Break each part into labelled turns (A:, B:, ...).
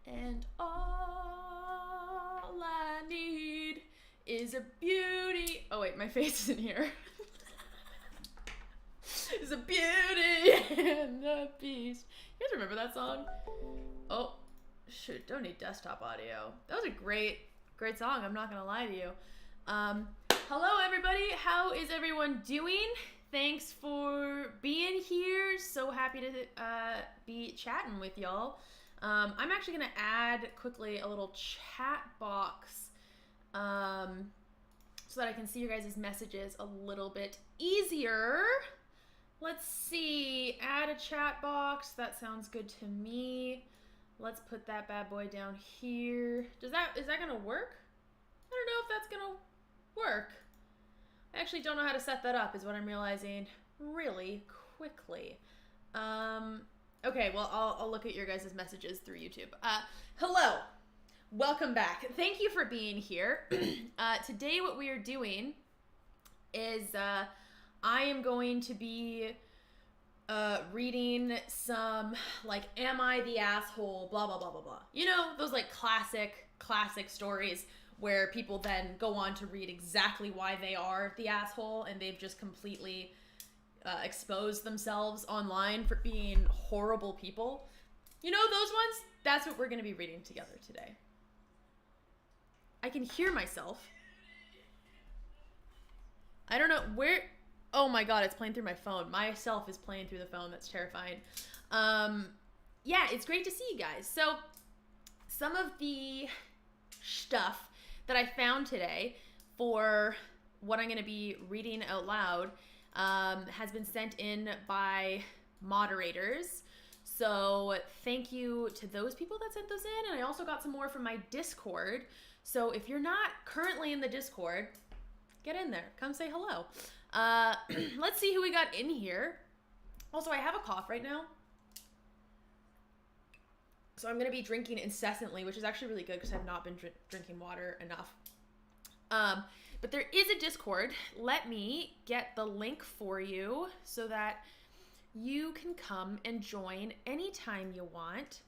A: And all I need is a beauty. Oh wait, my face isn't here. Is a beauty and a beast. You guys remember that song? Oh, shoot, don't need desktop audio. That was a great song, I'm not gonna lie to you. Hello everybody, how is everyone doing? Thanks for being here. So happy to be chatting with y'all. I'm actually gonna add quickly a little chat box so that I can see your guys' messages a little bit easier. Let's see, add a chat box. That sounds good to me. Let's put that bad boy down here. Is that gonna work? I don't know if that's gonna work. I actually don't know how to set that up is what I'm realizing really quickly. Okay, well, I'll look at your guys' messages through YouTube. Hello, welcome back. Thank you for being here. Today what we are doing is I am going to be reading some, like, am I the asshole, blah, blah, blah, blah, blah. You know, those, like, classic stories where people then go on to read exactly why they are the asshole and they've just completely exposed themselves online for being horrible people. You know those ones? That's what we're going to be reading together today. I can hear myself. I don't know where... Oh my god, it's playing through my phone. Myself is playing through the phone. That's terrifying. Yeah, it's great to see you guys. So, some of the stuff that I found today for what I'm going to be reading out loud has been sent in by moderators. So, thank you to those people that sent those in. And I also got some more from my Discord. So, if you're not currently in the Discord, get in there. Come say hello. Let's see who we got in here. Also, I have a cough right now, so I'm going to be drinking incessantly, which is actually really good because I've not been drinking water enough. But there is a Discord. Let me get the link for you so that you can come and join anytime you want.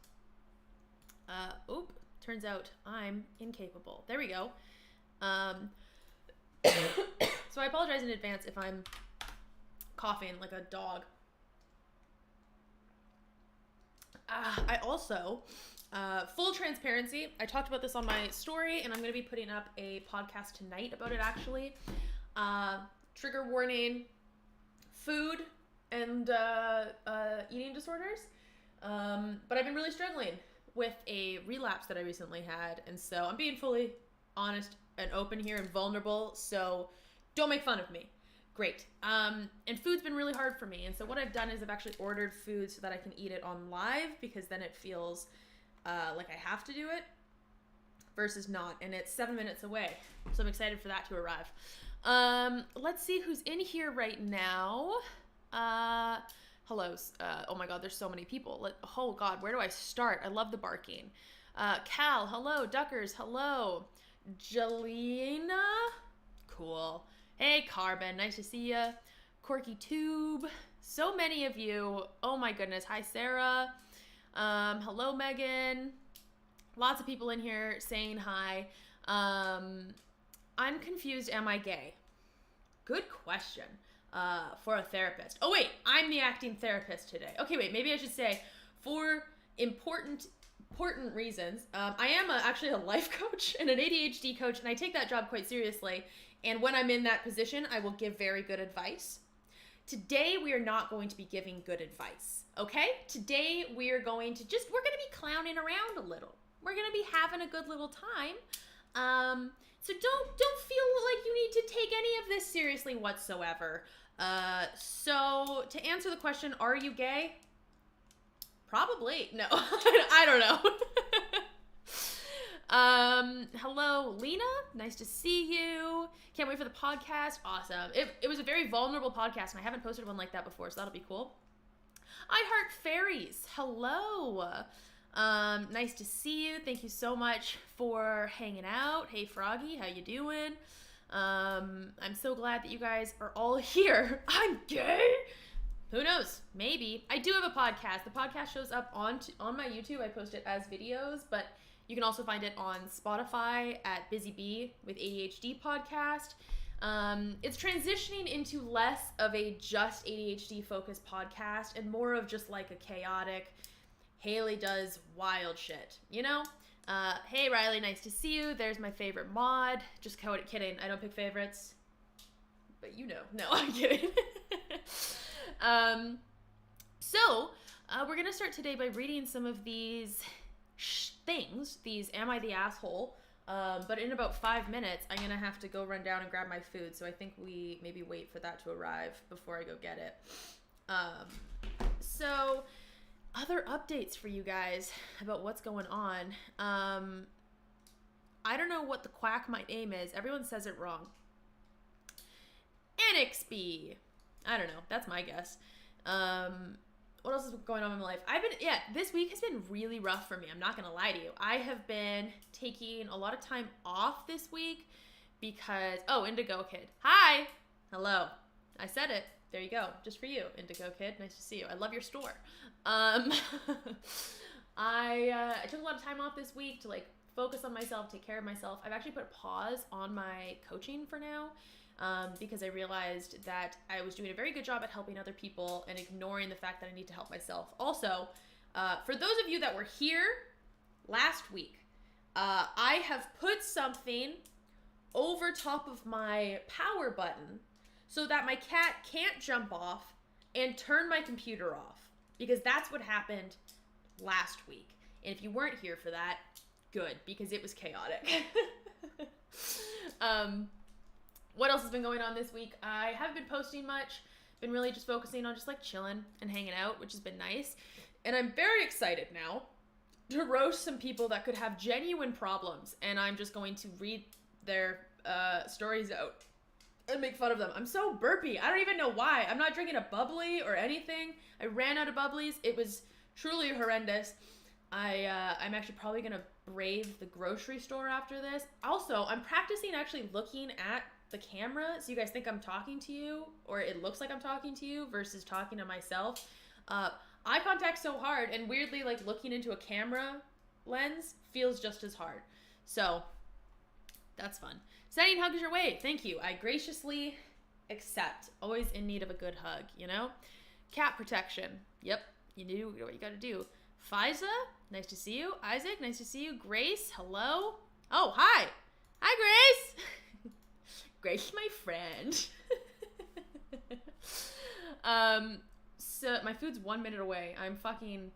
A: Turns out I'm incapable. There we go. So I apologize in advance if I'm coughing like a dog. I also, full transparency, I talked about this on my story, and I'm going to be putting up a podcast tonight about it, actually. Trigger warning, food and eating disorders. But I've been really struggling with a relapse that I recently had, and so I'm being fully honest and open here and vulnerable, so don't make fun of me. Great. And food's been really hard for me, and so what I've done is I've actually ordered food so that I can eat it on live, because then it feels like I have to do it versus not, and it's 7 minutes away, so I'm excited for that to arrive. Let's see who's in here right now. Hello. Oh my god, there's so many people. Oh god, where do I start? I love the barking. Cal, hello. Duckers, hello. Jelena, cool. Hey, Carbon, nice to see ya. Corky Tube, so many of you. Oh my goodness. Hi, Sarah. Hello, Megan. Lots of people in here saying hi. I'm confused. Am I gay? Good question. For a therapist. Oh wait, I'm the acting therapist today. Okay, wait, maybe I should say for important reasons. I am actually a life coach and an ADHD coach, and I take that job quite seriously. And when I'm in that position, I will give very good advice. Today, we are not going to be giving good advice, okay? Today, we're going to be clowning around a little. We're going to be having a good little time. So don't feel like you need to take any of this seriously whatsoever. So to answer the question, are you gay? Probably. No, I don't know. Hello, Lena. Nice to see you. Can't wait for the podcast. Awesome. It was a very vulnerable podcast, and I haven't posted one like that before, so that'll be cool. I heart fairies. Hello. Nice to see you. Thank you so much for hanging out. Hey, Froggy, how you doing? I'm so glad that you guys are all here. I'm gay. Who knows? Maybe. I do have a podcast. The podcast shows up on my YouTube. I post it as videos, but you can also find it on Spotify at Busy Bee with ADHD podcast. It's transitioning into less of a just ADHD focused podcast and more of just like a chaotic, Hayley does wild shit, you know? Hey Riley, nice to see you. There's my favorite mod. Just kidding. I don't pick favorites. But you know. No, I'm kidding. We're going to start today by reading some of these things, these Am I the Asshole? But in about 5 minutes, I'm going to have to go run down and grab my food. So I think we maybe wait for that to arrive before I go get it. Other updates for you guys about what's going on. I don't know what the quack my name is. Everyone says it wrong. Anixby. I don't know. That's my guess. What else is going on in my life? This week has been really rough for me. I'm not going to lie to you. I have been taking a lot of time off this week because, Indigo Kid. Hi. Hello. I said it. There you go. Just for you, Indigo Kid. Nice to see you. I love your store. I took a lot of time off this week to like focus on myself, take care of myself. I've actually put a pause on my coaching for now. Because I realized that I was doing a very good job at helping other people and ignoring the fact that I need to help myself. Also, for those of you that were here last week, I have put something over top of my power button so that my cat can't jump off and turn my computer off, because that's what happened last week. And if you weren't here for that, good, because it was chaotic. What else has been going on this week? I haven't been posting much. Been really just focusing on just like chilling and hanging out, which has been nice. And I'm very excited now to roast some people that could have genuine problems. And I'm just going to read their stories out and make fun of them. I'm so burpy. I don't even know why. I'm not drinking a bubbly or anything. I ran out of bubblies. It was truly horrendous. I'm actually probably going to brave the grocery store after this. Also, I'm practicing actually looking at the camera so you guys think I'm talking to you, or it looks like I'm talking to you versus talking to myself. Eye contact so hard, and weirdly like looking into a camera lens feels just as hard. So that's fun. Sending hugs your way. Thank you. I graciously accept. Always in need of a good hug, you know? Cat protection. Yep. You do what you gotta do. Fiza, nice to see you. Isaac, nice to see you. Grace, hello. Oh, hi. Hi, Grace. Grace, my friend. So my food's 1 minute away. I'm fucking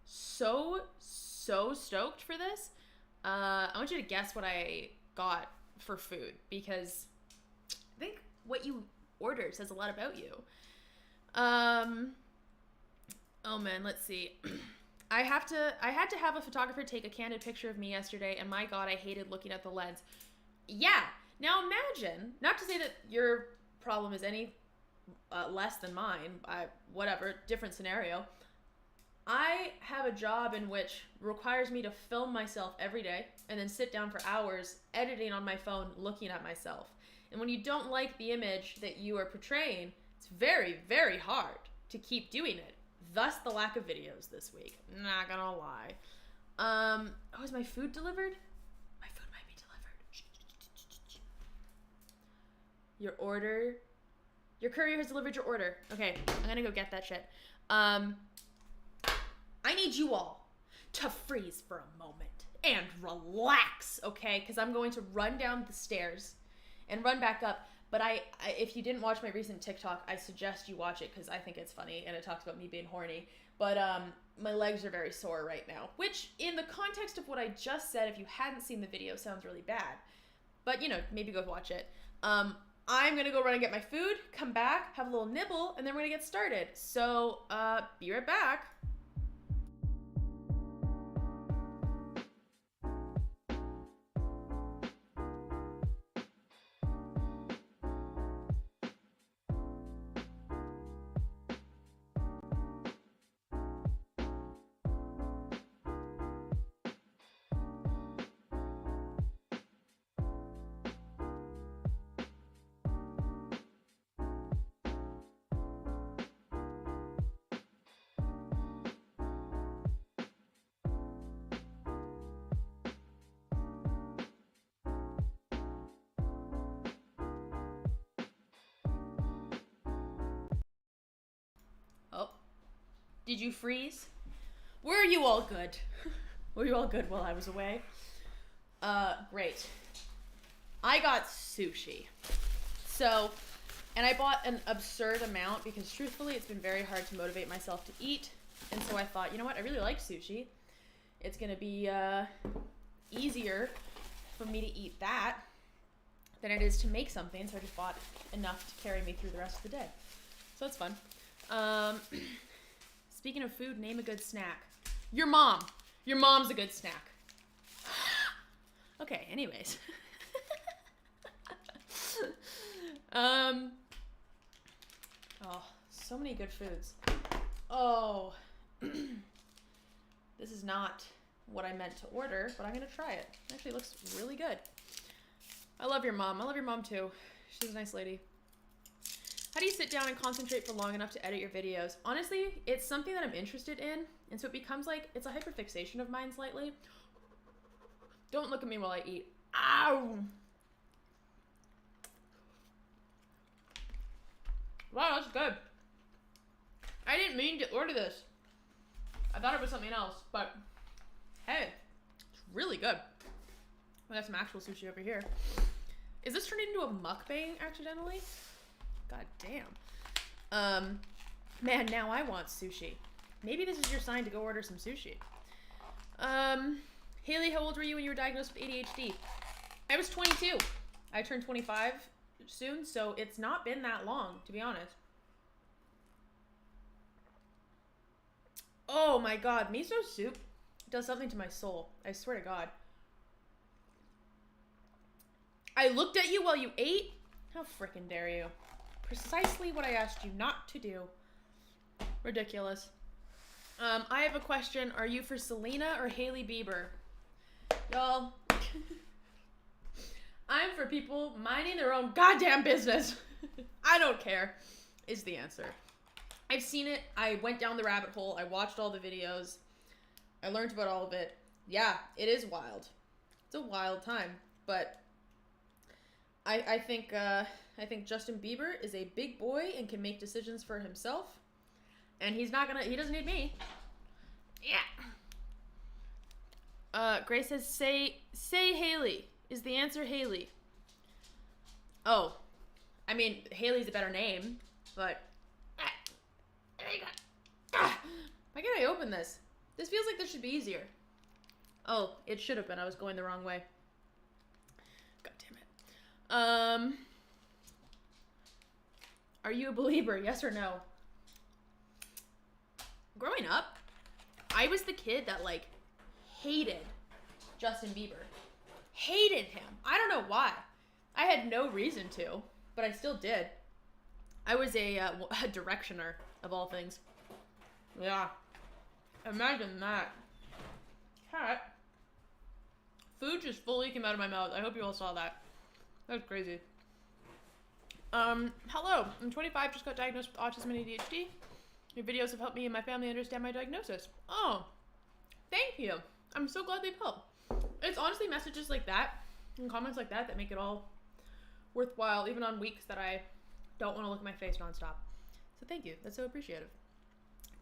A: so stoked for this. I want you to guess what I got for food, because I think what you ordered says a lot about you. Oh man, let's see. I had to have a photographer take a candid picture of me yesterday, and my God, I hated looking at the lens. Yeah. Now imagine, not to say that your problem is any less than mine, whatever, different scenario. I have a job in which requires me to film myself every day and then sit down for hours editing on my phone, looking at myself. And when you don't like the image that you are portraying, it's very, very hard to keep doing it. Thus the lack of videos this week. Not gonna lie. Is my food delivered? My food might be delivered. Your courier has delivered your order. Okay, I'm gonna go get that shit. I need you all to freeze for a moment and relax, okay? Because I'm going to run down the stairs and run back up. But if you didn't watch my recent TikTok, I suggest you watch it because I think it's funny and it talks about me being horny. But my legs are very sore right now, which in the context of what I just said, if you hadn't seen the video, sounds really bad. But, you know, maybe go watch it. I'm going to go run and get my food, come back, have a little nibble, and then we're going to get started. So, be right back. Did you freeze? Were you all good? Were you all good while I was away? Great. I got sushi. So, and I bought an absurd amount because truthfully it's been very hard to motivate myself to eat. And so I thought, you know what, I really like sushi. It's gonna be easier for me to eat that than it is to make something. So I just bought enough to carry me through the rest of the day. So that's fun. Speaking of food, name a good snack. Your mom. Your mom's a good snack. Okay, anyways. Oh, so many good foods. Oh, this is not what I meant to order, but I'm gonna try it. It actually looks really good. I love your mom. I love your mom too. She's a nice lady. How do you sit down and concentrate for long enough to edit your videos? Honestly, it's something that I'm interested in, and so it becomes like, it's a hyperfixation of mine slightly. Don't look at me while I eat. Ow! Wow, that's good. I didn't mean to order this. I thought it was something else, but hey, it's really good. We got some actual sushi over here. Is this turned into a mukbang accidentally? God damn. Man, now I want sushi. Maybe this is your sign to go order some sushi. Hayley, how old were you when you were diagnosed with ADHD? I was 22. I turned 25 soon, so it's not been that long, to be honest. Oh my god, miso soup does something to my soul. I swear to God. I looked at you while you ate? How frickin' dare you? Precisely what I asked you not to do. Ridiculous. I have a question. Are you for Selena or Hailey Bieber? Y'all, I'm for people minding their own goddamn business. I don't care, is the answer. I've seen it. I went down the rabbit hole. I watched all the videos. I learned about all of it. Yeah, it is wild. It's a wild time, but I think Justin Bieber is a big boy and can make decisions for himself, and he doesn't need me. Yeah. Grace says, say Hayley. Is the answer Hayley? Oh, I mean, Hayley's a better name, but why can't I open this? This feels like this should be easier. Oh, it should have been. I was going the wrong way. God damn it. Are you a believer? Yes or no? Growing up, I was the kid that like hated Justin Bieber. Hated him. I don't know why. I had no reason to, but I still did. I was a directioner of all things. Yeah. Imagine that. Cat. Food just fully came out of my mouth. I hope you all saw that. That was crazy. Hello. I'm 25, just got diagnosed with autism and ADHD. Your videos have helped me and my family understand my diagnosis. Oh, thank you. I'm so glad they've helped. It's honestly messages like that and comments like that that make it all worthwhile, even on weeks that I don't want to look at my face nonstop. So thank you. That's so appreciative.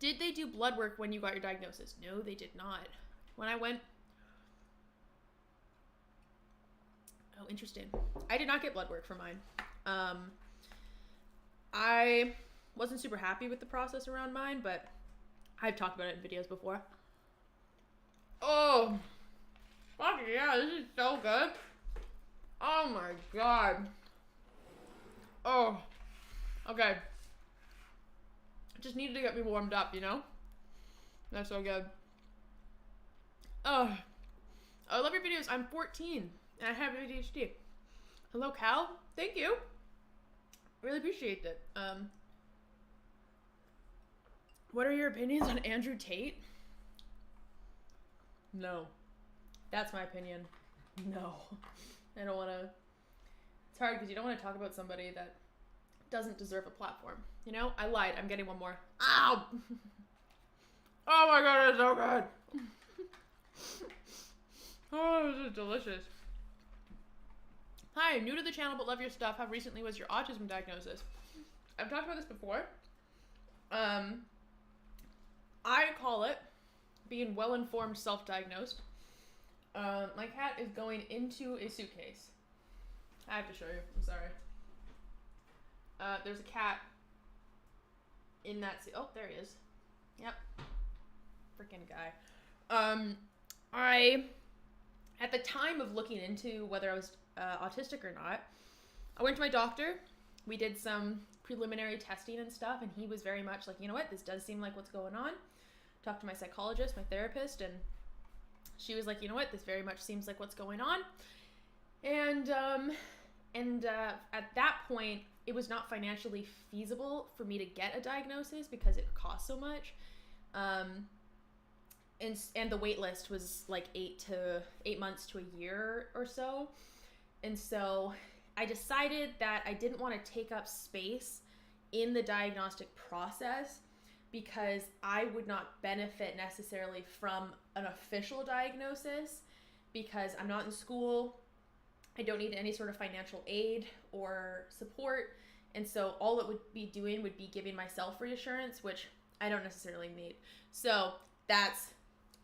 A: Did they do blood work when you got your diagnosis? No, they did not. When I went... Oh, interesting. I did not get blood work for mine. I wasn't super happy with the process around mine, but I've talked about it in videos before. Oh, fuck yeah, this is so good. Oh my god. Oh, okay. Just needed to get me warmed up, you know? That's so good. Oh, I love your videos. I'm 14 and I have ADHD. Hello, Cal. Thank you. Really appreciate it. What are your opinions on Andrew Tate? No. That's my opinion. No. I don't want to... It's hard because you don't want to talk about somebody that doesn't deserve a platform. You know? I lied. I'm getting one more. Ow! Oh my god, it's so good! Oh, this is delicious. Hi, new to the channel but love your stuff. How recently was your autism diagnosis? I've talked about this before. I call it being well-informed, self-diagnosed. My cat is going into a suitcase. I have to show you. I'm sorry. There's a cat in that oh, there he is. Yep. Freaking guy. At the time of looking into whether I was autistic or not, I went to my doctor. We did some preliminary testing and stuff, and he was very much like, you know what, this does seem like what's going on. Talked to my psychologist, my therapist, and she was like, you know what, this very much seems like what's going on. And at that point, it was not financially feasible for me to get a diagnosis because it cost so much. And the wait list was like 8 months to a year or so. And so I decided that I didn't want to take up space in the diagnostic process because I would not benefit necessarily from an official diagnosis because I'm not in school. I don't need any sort of financial aid or support. And so all it would be doing would be giving myself reassurance, which I don't necessarily need. So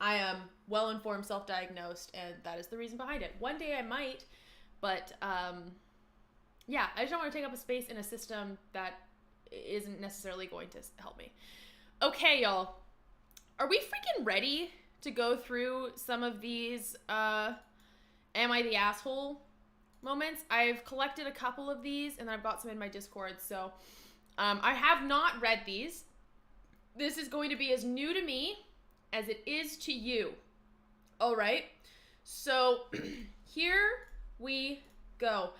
A: I am well-informed, self-diagnosed, and that is the reason behind it. One day I might, but yeah, I just don't want to take up a space in a system that isn't necessarily going to help me. Okay, y'all. Are we freaking ready to go through some of these am I the asshole moments? I've collected a couple of these, and I've got some in my Discord, so I have not read these. This is going to be as new to me as it is to you. All right. So here we go.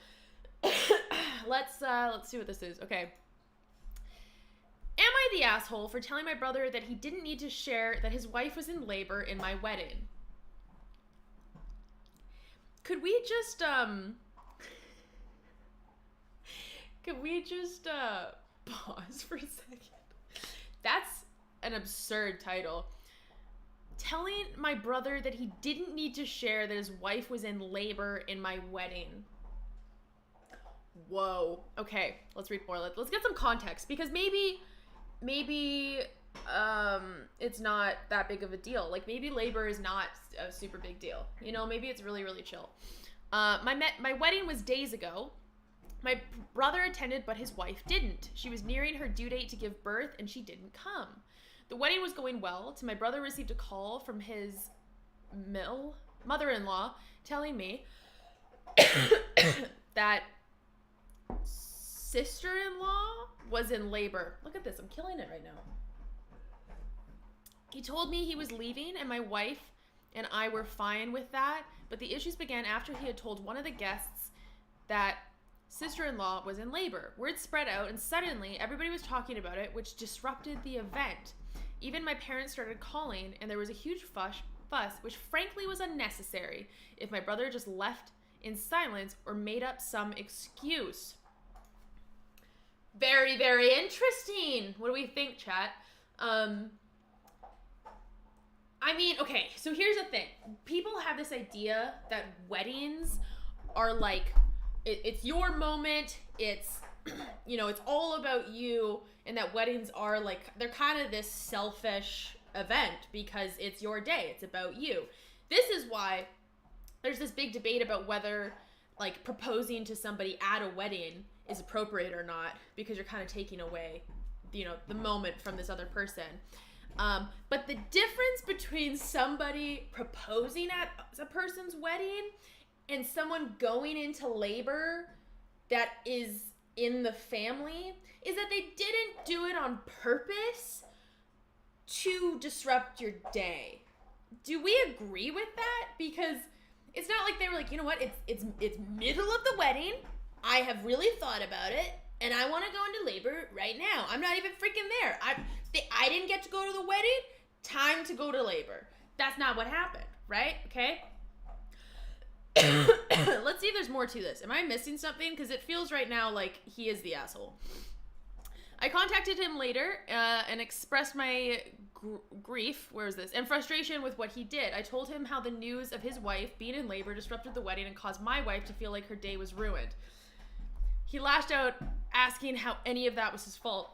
A: Let's see what this is. Okay. Am I the asshole for telling my brother that he didn't need to share that his wife was in labor in my wedding? Could we just pause for a second? That's an absurd title. Telling my brother that he didn't need to share that his wife was in labor in my wedding. Whoa. Okay, let's read more. Let's get some context because maybe it's not that big of a deal. Like maybe labor is not a super big deal. You know, maybe it's really, really chill. My wedding was days ago. My brother attended, but his wife didn't. She was nearing her due date to give birth, and she didn't come. The wedding was going well till my brother received a call from his mother-in-law telling me that sister-in-law was in labor. Look at this. I'm killing it right now. He told me he was leaving, and my wife and I were fine with that, but the issues began after he had told one of the guests that sister-in-law was in labor. Word spread out, and suddenly everybody was talking about it, which disrupted the event. Even my parents started calling, and there was a huge fuss, which frankly was unnecessary if my brother just left in silence or made up some excuse. Very, very interesting. What do we think, chat? I mean, okay, so here's the thing. People have this idea that weddings are like, it's your moment, it's, you know, it's all about you, and that weddings are like, they're kind of this selfish event because it's your day, it's about you. This is why there's this big debate about whether like proposing to somebody at a wedding is appropriate or not, because you're kind of taking away, you know, the moment from this other person. But the difference between somebody proposing at a person's wedding and someone going into labor that is in the family is that they didn't do it on purpose to disrupt your day. Do we agree with that? Because it's not like they were like, you know what, it's middle of the wedding, I have really thought about it, and I want to go into labor right now. I'm not even freaking there. I didn't get to go to the wedding, time to go to labor. That's not what happened, right? Okay? Let's see if there's more to this. Am I missing something? Because it feels right now like he is the asshole. I contacted him later and expressed my grief, where is this, and frustration with what he did. I told him how the news of his wife being in labor disrupted the wedding and caused my wife to feel like her day was ruined. He lashed out, asking how any of that was his fault.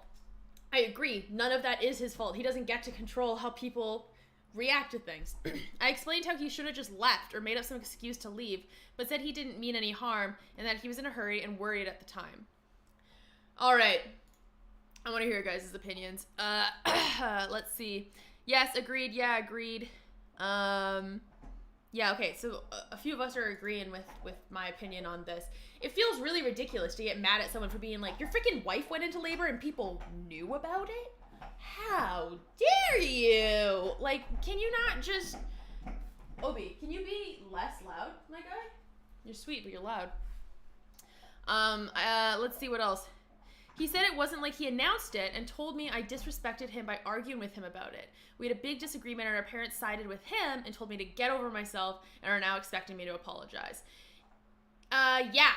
A: I agree. None of that is his fault. He doesn't get to control how people react to things. I explained how he should have just left or made up some excuse to leave, but said he didn't mean any harm and that he was in a hurry and worried at the time. All right. I want to hear your guys' opinions. Let's see. Yes, agreed. Yeah, agreed. Yeah, okay, so a few of us are agreeing with my opinion on this. It feels really ridiculous to get mad at someone for being like, your freaking wife went into labor and people knew about it? How dare you? Like, can you not just... Obi, can you be less loud, my guy? You're sweet, but you're loud. Let's see what else. He said it wasn't like he announced it and told me I disrespected him by arguing with him about it. We had a big disagreement and our parents sided with him and told me to get over myself and are now expecting me to apologize. Yeah.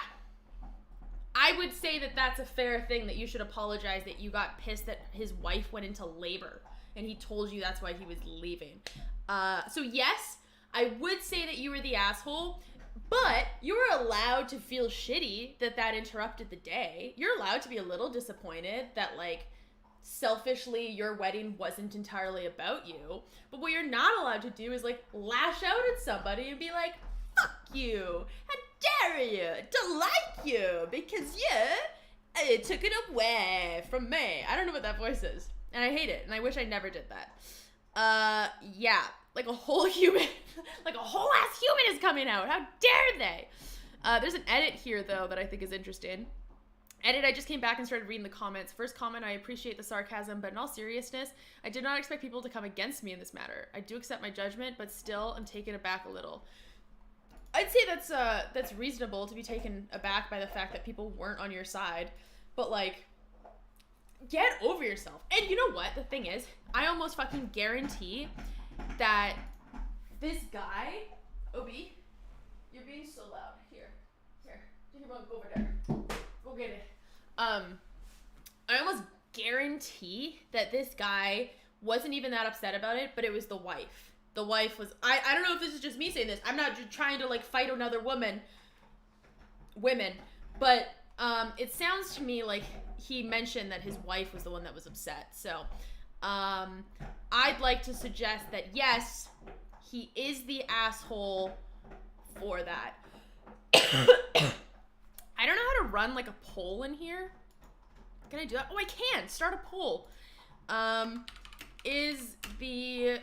A: I would say that that's a fair thing, that you should apologize that you got pissed that his wife went into labor and he told you that's why he was leaving. So yes, I would say that you were the asshole. But you were allowed to feel shitty that interrupted the day. You're allowed to be a little disappointed that, like, selfishly your wedding wasn't entirely about you. But what you're not allowed to do is, like, lash out at somebody and be like, fuck you, how dare you, don't like you, because you took it away from me. I don't know what that voice is, and I hate it, and I wish I never did that. Yeah. Like a whole human, like a whole ass human is coming out. How dare they? There's an edit here, though, that I think is interesting. Edit, I just came back and started reading the comments. First comment, I appreciate the sarcasm, but in all seriousness, I did not expect people to come against me in this matter. I do accept my judgment, but still, I'm taken aback a little. I'd say that's reasonable to be taken aback by the fact that people weren't on your side, but, like, get over yourself. And you know what? The thing is, I almost fucking guarantee that this guy, Obi, you're being so loud. Here, go over there. Go get it. I almost guarantee that this guy wasn't even that upset about it, but it was the wife. The wife was, I don't know if this is just me saying this. I'm not just trying to, like, fight another women, but it sounds to me like he mentioned that his wife was the one that was upset. So, I'd like to suggest that, yes, he is the asshole for that. I don't know how to run, like, a poll in here. Can I do that? Oh, I can! Start a poll. Is the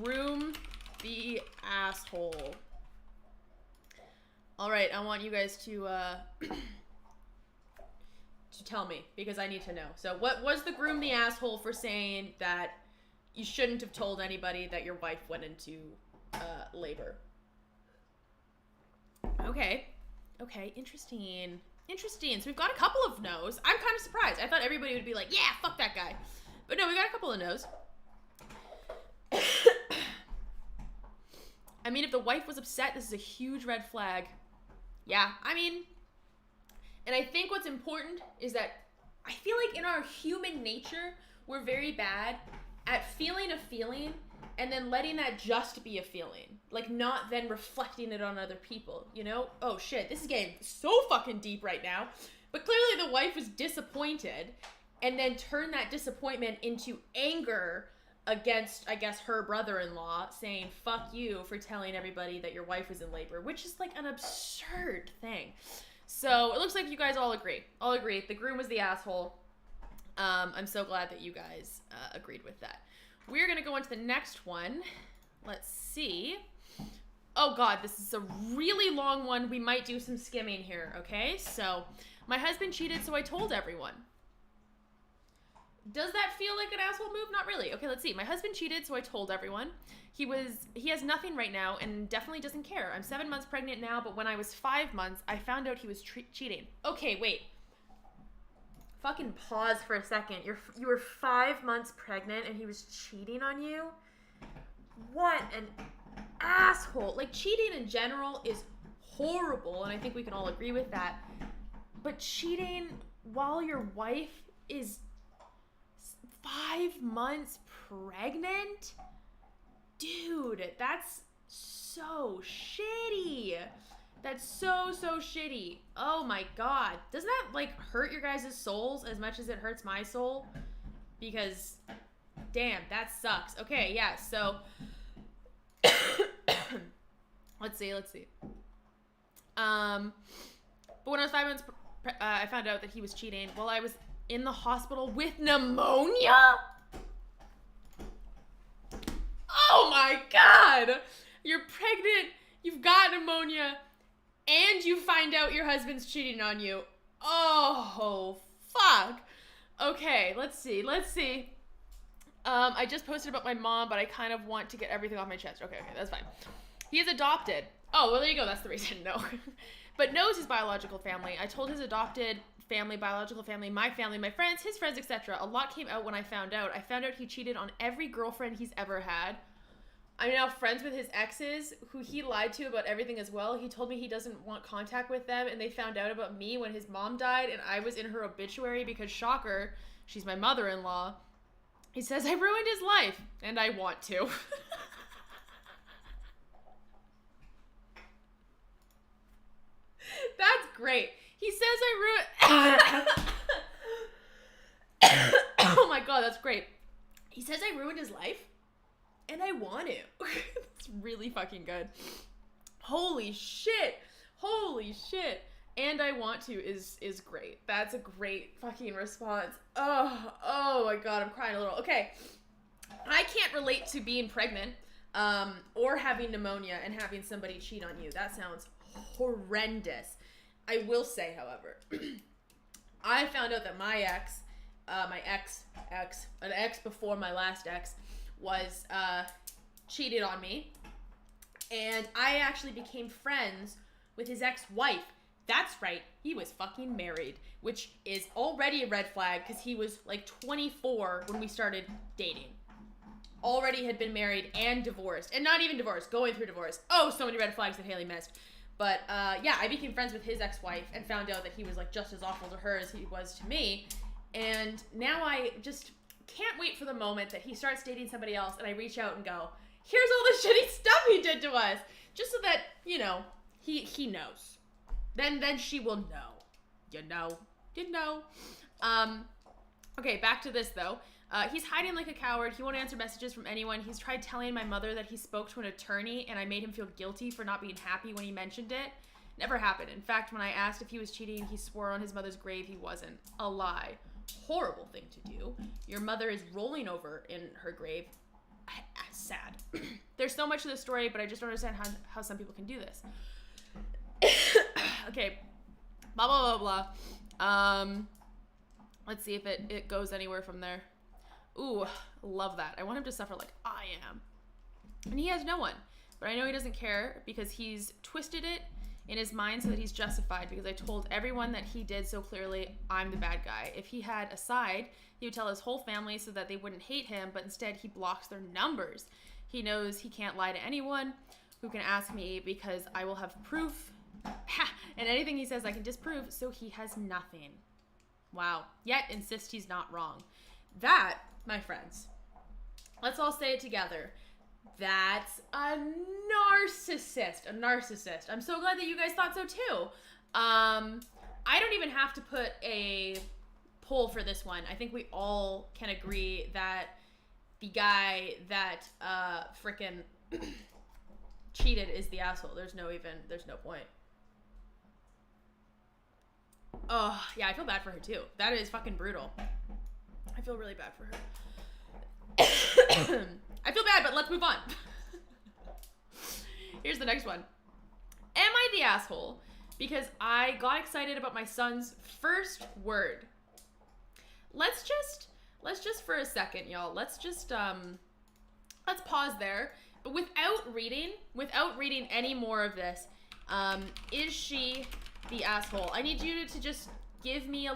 A: groom the asshole? Alright, I want you guys to tell me, because I need to know. So, what was the groom the asshole for saying that you shouldn't have told anybody that your wife went into labor? Okay, interesting. So we've got a couple of no's. I'm kind of surprised. I thought everybody would be like, yeah, fuck that guy. But no, we got a couple of no's. I mean, if the wife was upset, this is a huge red flag. Yeah, I mean... And I think what's important is that I feel like in our human nature, we're very bad at feeling a feeling and then letting that just be a feeling. Like, not then reflecting it on other people, you know? Oh, shit, this is getting so fucking deep right now. But clearly the wife was disappointed and then turned that disappointment into anger against, I guess, her brother-in-law, saying, fuck you for telling everybody that your wife was in labor, which is, like, an absurd thing. So, it looks like you guys all agree. The groom was the asshole. I'm so glad that you guys agreed with that. We're going to go into the next one. Let's see. Oh, God, this is a really long one. We might do some skimming here, okay? So, my husband cheated, so I told everyone. Does that feel like an asshole move? Not really. Okay, let's see. My husband cheated, so I told everyone. He has nothing right now and definitely doesn't care. I'm 7 months pregnant now, but when I was 5 months, I found out he was cheating. Okay, wait. Fucking pause for a second. You were 5 months pregnant and he was cheating on you? What an asshole. Like, cheating in general is horrible, and I think we can all agree with that. But cheating while your wife is 5 months pregnant? Dude, that's so shitty. That's so shitty. Oh my God. Doesn't that, like, hurt your guys' souls as much as it hurts my soul? because damn, that sucks. Okay, yeah, so let's see. But when I was 5 months, I found out that he was cheating while I was in the hospital with pneumonia. Oh my God. You're pregnant, you've got pneumonia, and you find out your husband's cheating on you. Oh, fuck. Okay, let's see. I just posted about my mom, but I kind of want to get everything off my chest. Okay, that's fine. He is adopted. Oh, well, there you go. That's the reason. No. But knows his biological family. I told his adopted family, biological family, my friends, his friends, etc. A lot came out when I found out. I found out he cheated on every girlfriend he's ever had. I'm now friends with his exes, who he lied to about everything as well. He told me he doesn't want contact with them, and they found out about me when his mom died, and I was in her obituary because, shocker, she's my mother-in-law. He says I ruined his life, and I want to. That's great. He says I ruined... Oh my God, that's great. He says I ruined his life, and I want to. It's really fucking good. Holy shit. And I want to is great. That's a great fucking response. Oh my God, I'm crying a little. Okay. I can't relate to being pregnant or having pneumonia and having somebody cheat on you. That sounds horrendous. I will say, however, I found out that my ex, an ex before my last ex, was cheated on me, and I actually became friends with his ex-wife. That's right, he was fucking married, which is already a red flag because he was like 24 when we started dating. Already had been married and divorced, and not even divorced, going through divorce. Oh, so many red flags that Hayley missed. But yeah, I became friends with his ex-wife and found out that he was like just as awful to her as he was to me. And now I just can't wait for the moment that he starts dating somebody else and I reach out and go, here's all the shitty stuff he did to us. Just so that, you know, he knows. Then she will know. You know. Okay, back to this though. He's hiding like a coward. He won't answer messages from anyone. He's tried telling my mother that he spoke to an attorney and I made him feel guilty for not being happy when he mentioned it. Never happened. In fact, when I asked if he was cheating, he swore on his mother's grave he wasn't. A lie. Horrible thing to do. Your mother is rolling over in her grave. Sad. There's so much to this story, but I just don't understand how some people can do this. Okay. Blah, blah, blah, blah. Let's see if it goes anywhere from there. Ooh, love that. I want him to suffer like I am. And he has no one. But I know he doesn't care because he's twisted it in his mind so that he's justified, because I told everyone that he did so clearly I'm the bad guy. If he had a side, he would tell his whole family so that they wouldn't hate him, but instead he blocks their numbers. He knows he can't lie to anyone who can ask me because I will have proof. And anything he says I can disprove, so he has nothing. Wow. Yet insists he's not wrong. That, my friends, let's all say it together. That's a narcissist. I'm so glad that you guys thought so too. I don't even have to put a poll for this one. I think we all can agree that the guy that frickin' cheated is the asshole. There's no point. Oh, yeah, I feel bad for her too. That is fucking brutal. I feel really bad for her. I feel bad, but let's move on. Here's the next one. Am I the asshole because I got excited about my son's first word? Let's just for a second, y'all. Let's pause there. But without reading any more of this, is she the asshole? I need you to just give me a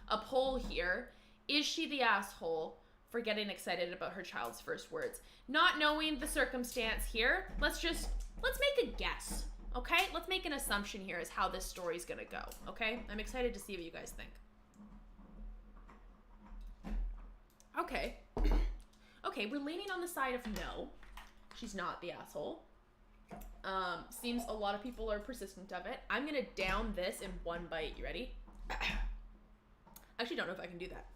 A: poll here. Is she the asshole for getting excited about her child's first words? Not knowing the circumstance here, let's make a guess, okay? Let's make an assumption here as how this story's gonna go, okay? I'm excited to see what you guys think. Okay. Okay, we're leaning on the side of no. She's not the asshole. Seems a lot of people are persistent of it. I'm gonna down this in one bite. You ready? I actually don't know if I can do that.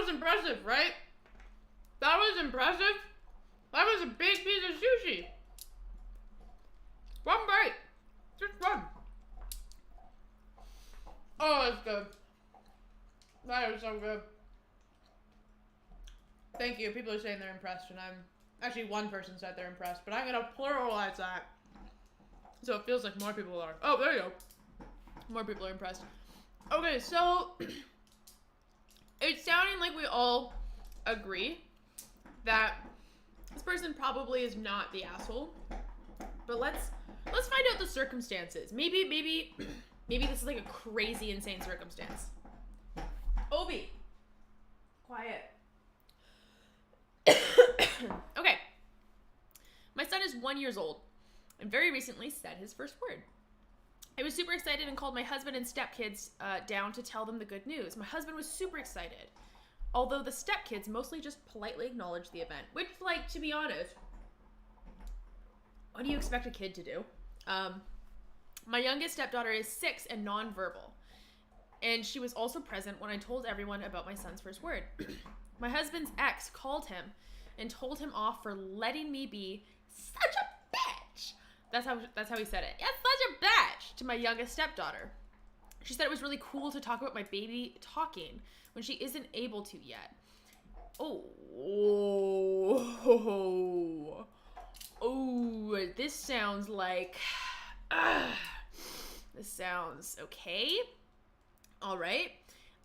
A: was impressive, right? That was impressive. That was a big piece of sushi. One bite. Just one. Oh, it's good. That is so good. Thank you. People are saying they're impressed, and I'm... Actually, one person said they're impressed, but I'm going to pluralize that. So it feels like more people are. Oh, there you go. More people are impressed. Okay, so... It's sounding like we all agree that this person probably is not the asshole. But let's find out the circumstances. Maybe this is like a crazy, insane circumstance. Obi. Quiet. Okay. My son is 1 year old and very recently said his first word. I was super excited and called my husband and stepkids down to tell them the good news. My husband was super excited, although the stepkids mostly just politely acknowledged the event, which, like, to be honest, what do you expect a kid to do? My youngest stepdaughter is 6 and nonverbal, and she was also present when I told everyone about my son's first word. My husband's ex called him and told him off for letting me be such a bitch. That's how he said it. Yeah, such a bitch to my youngest stepdaughter. She said it was really cool to talk about my baby talking when she isn't able to yet. Oh, this sounds like... this sounds okay. All right.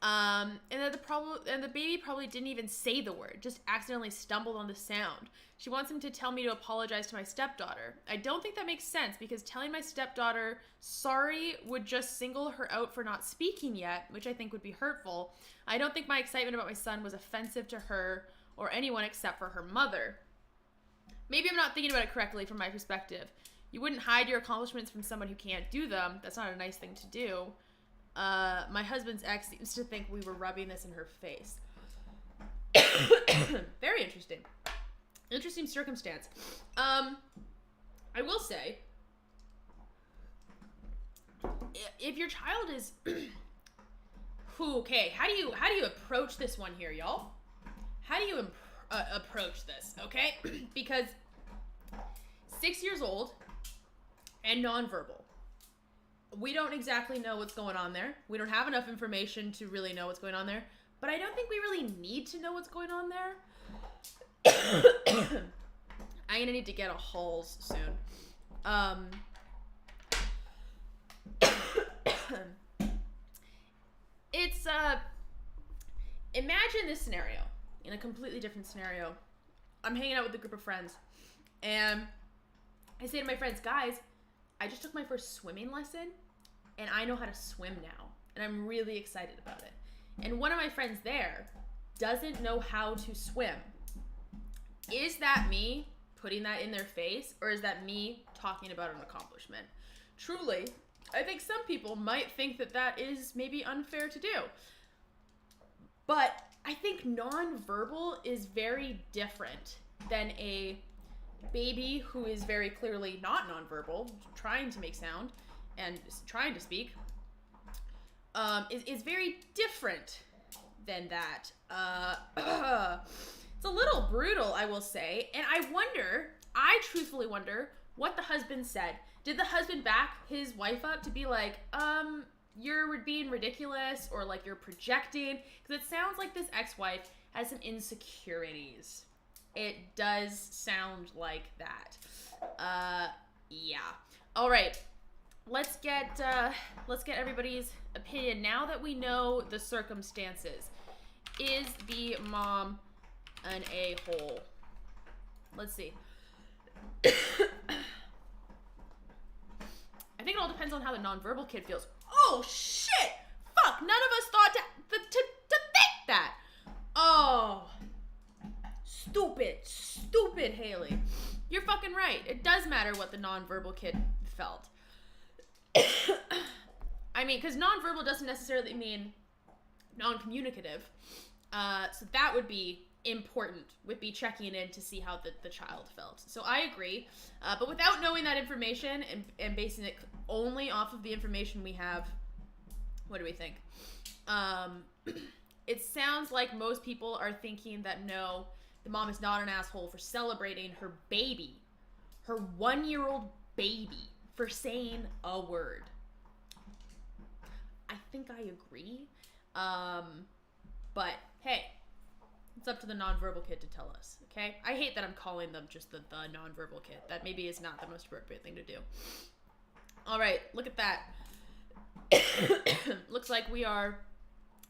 A: And the baby probably didn't even say the word, just accidentally stumbled on the sound. She wants him to tell me to apologize to my stepdaughter. I don't think that makes sense because telling my stepdaughter sorry would just single her out for not speaking yet, which I think would be hurtful. I don't think my excitement about my son was offensive to her or anyone except for her mother. Maybe I'm not thinking about it correctly from my perspective. You wouldn't hide your accomplishments from someone who can't do them. That's not a nice thing to do. My husband's ex seems to think we were rubbing this in her face. Very interesting. Interesting circumstance. I will say, if your child is... okay, how do you approach this one here, y'all? How do you approach this, okay? Because 6 years old and nonverbal. We don't exactly know what's going on there. We don't have enough information to really know what's going on there. But I don't think we really need to know what's going on there. I'm gonna need to get a Halls soon. It's, imagine this scenario. In a completely different scenario. I'm hanging out with a group of friends. And I say to my friends, guys, I just took my first swimming lesson and I know how to swim now. And I'm really excited about it. And one of my friends there doesn't know how to swim. Is that me putting that in their face, or is that me talking about an accomplishment? Truly, I think some people might think that that is maybe unfair to do. But I think nonverbal is very different than a baby who is very clearly not nonverbal, trying to make sound and trying to speak, is very different than that. It's a little brutal, I will say. And I truthfully wonder what the husband said. Did the husband back his wife up to be like, you're being ridiculous, or like you're projecting? Because it sounds like this ex-wife has some insecurities. It does sound like that. Yeah. All right. Let's get everybody's opinion now that we know the circumstances. Is the mom an a-hole? Let's see. I think it all depends on how the nonverbal kid feels. Oh, shit! Fuck, none of us thought to think that. Oh. Stupid Hayley. You're fucking right. It does matter what the nonverbal kid felt. I mean, because nonverbal doesn't necessarily mean non-communicative. So that would be important, would be checking in to see how the child felt. So I agree. But without knowing that information and basing it only off of the information we have, what do we think? it sounds like most people are thinking that no, the mom is not an asshole for celebrating her baby, her 1-year-old baby, for saying a word. I think I agree. But hey, it's up to the nonverbal kid to tell us, okay? I hate that I'm calling them just the nonverbal kid. That maybe is not the most appropriate thing to do. All right, look at that. Looks like we are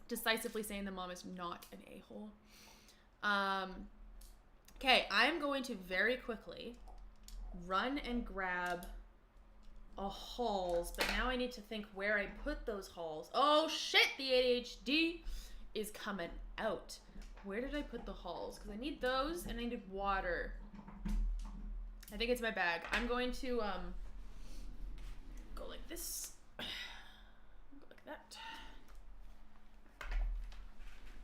A: decisively saying the mom is not an a-hole. Okay, I'm going to very quickly run and grab a Halls, but now I need to think where I put those Halls. Oh shit, the ADHD is coming out. Where did I put the Halls? Because I need those and I need water. I think it's my bag. I'm going to go like this. Go like that.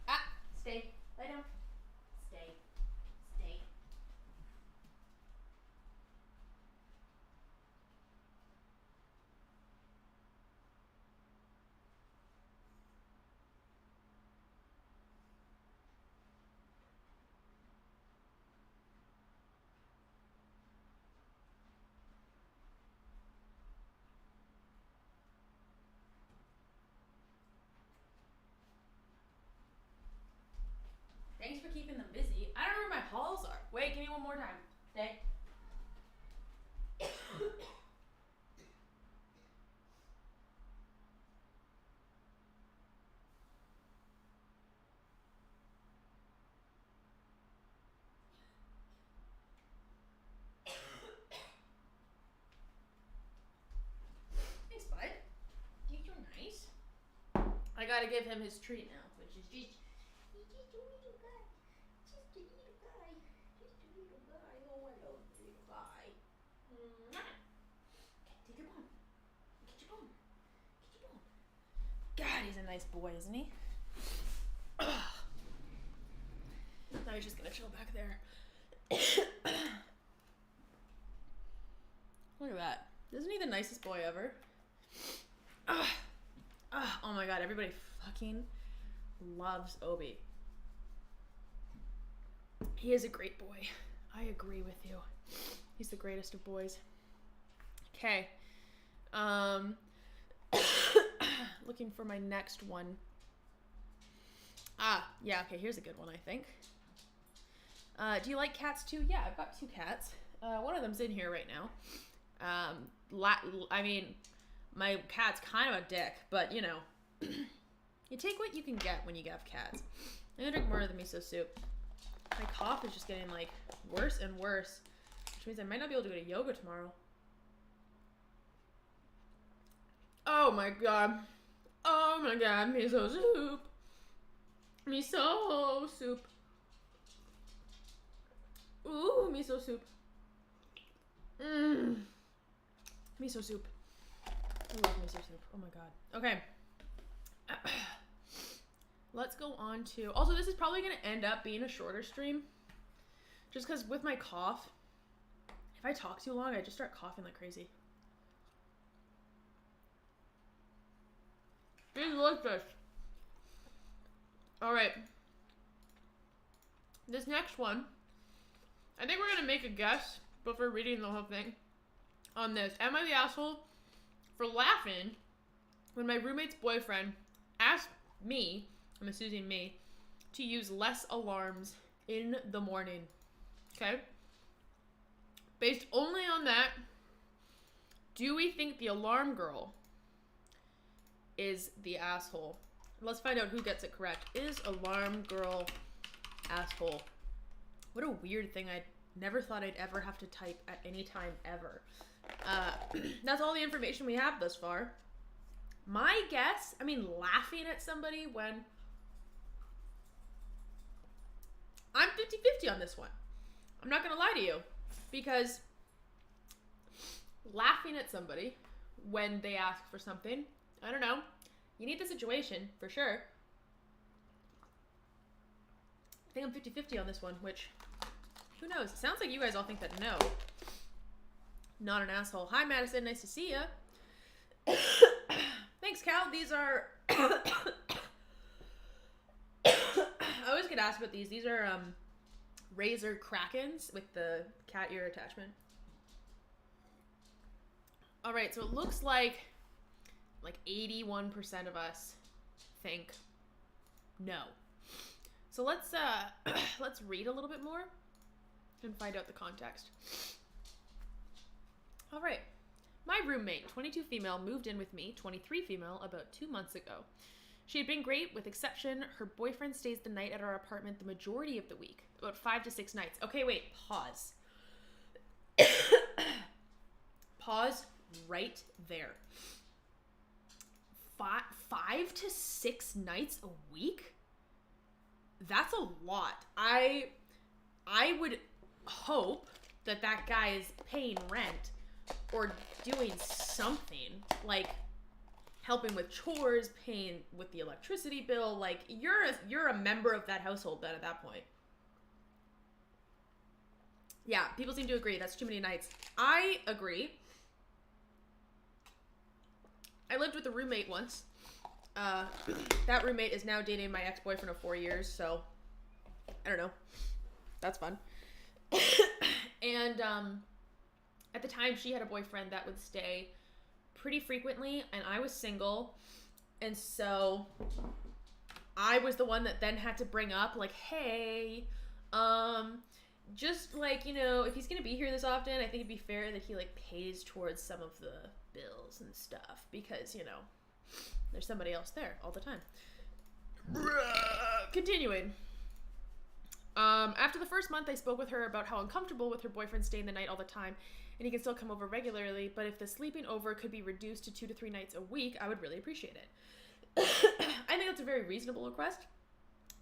A: Ah, stay. Lie down. Stay. Stay. Thanks for keeping them busy. I don't know where my Halls are. Wait, give me one more time. Stay. Thanks, bud. You're so nice. I gotta give him his treat now, which is just... He's just a little guy. Just a little guy. Just a little guy. Oh, I love the little guy. Okay, take your bone. Get your bone. Get your bone. God, he's a nice boy, isn't he? Now he's just gonna chill back there. Look at that. Isn't he the nicest boy ever? Oh my god, everybody fucking loves Obi. He is a great boy. I agree with you. He's the greatest of boys. Okay. Looking for my next one. Yeah, okay, here's a good one, I think. Do you like cats too? Yeah, I've got 2 cats. One of them's in here right now. I mean, my cat's kind of a dick, but you know, you take what you can get when you have cats. I'm gonna drink more of the miso soup. My cough is just getting like worse and worse, which means I might not be able to go to yoga tomorrow. Oh my god. Oh my god, miso soup. Miso soup. Ooh, miso soup. Miso soup. I love miso soup. Oh my god. Okay. Let's go on to... Also, this is probably going to end up being a shorter stream. Just because with my cough, if I talk too long, I just start coughing like crazy. It's delicious. Alright. This next one, I think we're going to make a guess before reading the whole thing on this. Am I the asshole for laughing when my roommate's boyfriend asked me, I'm assuming me, to use less alarms in the morning? Okay? Based only on that, do we think the alarm girl is the asshole? Let's find out who gets it correct. Is alarm girl asshole? What a weird thing. I never thought I'd ever have to type at any time ever. That's all the information we have thus far. My guess, I mean, laughing at somebody when... I'm 50-50 on this one. I'm not gonna lie to you. Because laughing at somebody when they ask for something, I don't know. You need the situation, for sure. I think I'm 50-50 on this one, which, who knows? It sounds like you guys all think that no. Not an asshole. Hi, Madison. Nice to see ya. Thanks, Cal. These are... get asked about these. These are razor Krakens with the cat ear attachment. All right, so it looks like 81% of us think no. So let's read a little bit more and find out the context. All right. My roommate, 22 female, moved in with me, 23 female, about 2 months ago. She had been great, with exception her boyfriend stays the night at our apartment the majority of the week, about 5 to 6 nights. Okay, wait, pause. Pause right there. 5 to 6 nights a week? That's a lot. I would hope that guy is paying rent or doing something, like helping with chores, paying with the electricity bill. Like, you're a member of that household then at that point. Yeah, people seem to agree. That's too many nights. I agree. I lived with a roommate once. That roommate is now dating my ex-boyfriend of 4 years, so I don't know. That's fun. And at the time, she had a boyfriend that would stay pretty frequently, and I was single, and so I was the one that then had to bring up, like, hey, just, like, you know, if he's gonna be here this often, I think it'd be fair that he, like, pays towards some of the bills and stuff, because, you know, there's somebody else there all the time. Continuing. After the first month, I spoke with her about how uncomfortable with her boyfriend staying the night all the time, and he can still come over regularly, but if the sleeping over could be reduced to 2 to 3 nights a week, I would really appreciate it. I think that's a very reasonable request,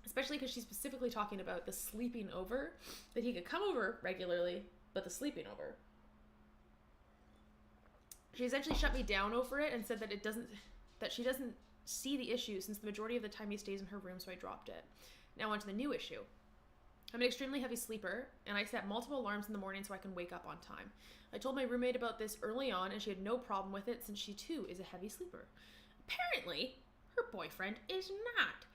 A: especially because she's specifically talking about the sleeping over, that he could come over regularly, but the sleeping over. She essentially shut me down over it and said that she doesn't see the issue since the majority of the time he stays in her room, so I dropped it. Now on to the new issue. I'm an extremely heavy sleeper, and I set multiple alarms in the morning so I can wake up on time. I told my roommate about this early on, and she had no problem with it since she too is a heavy sleeper. Apparently, her boyfriend is not.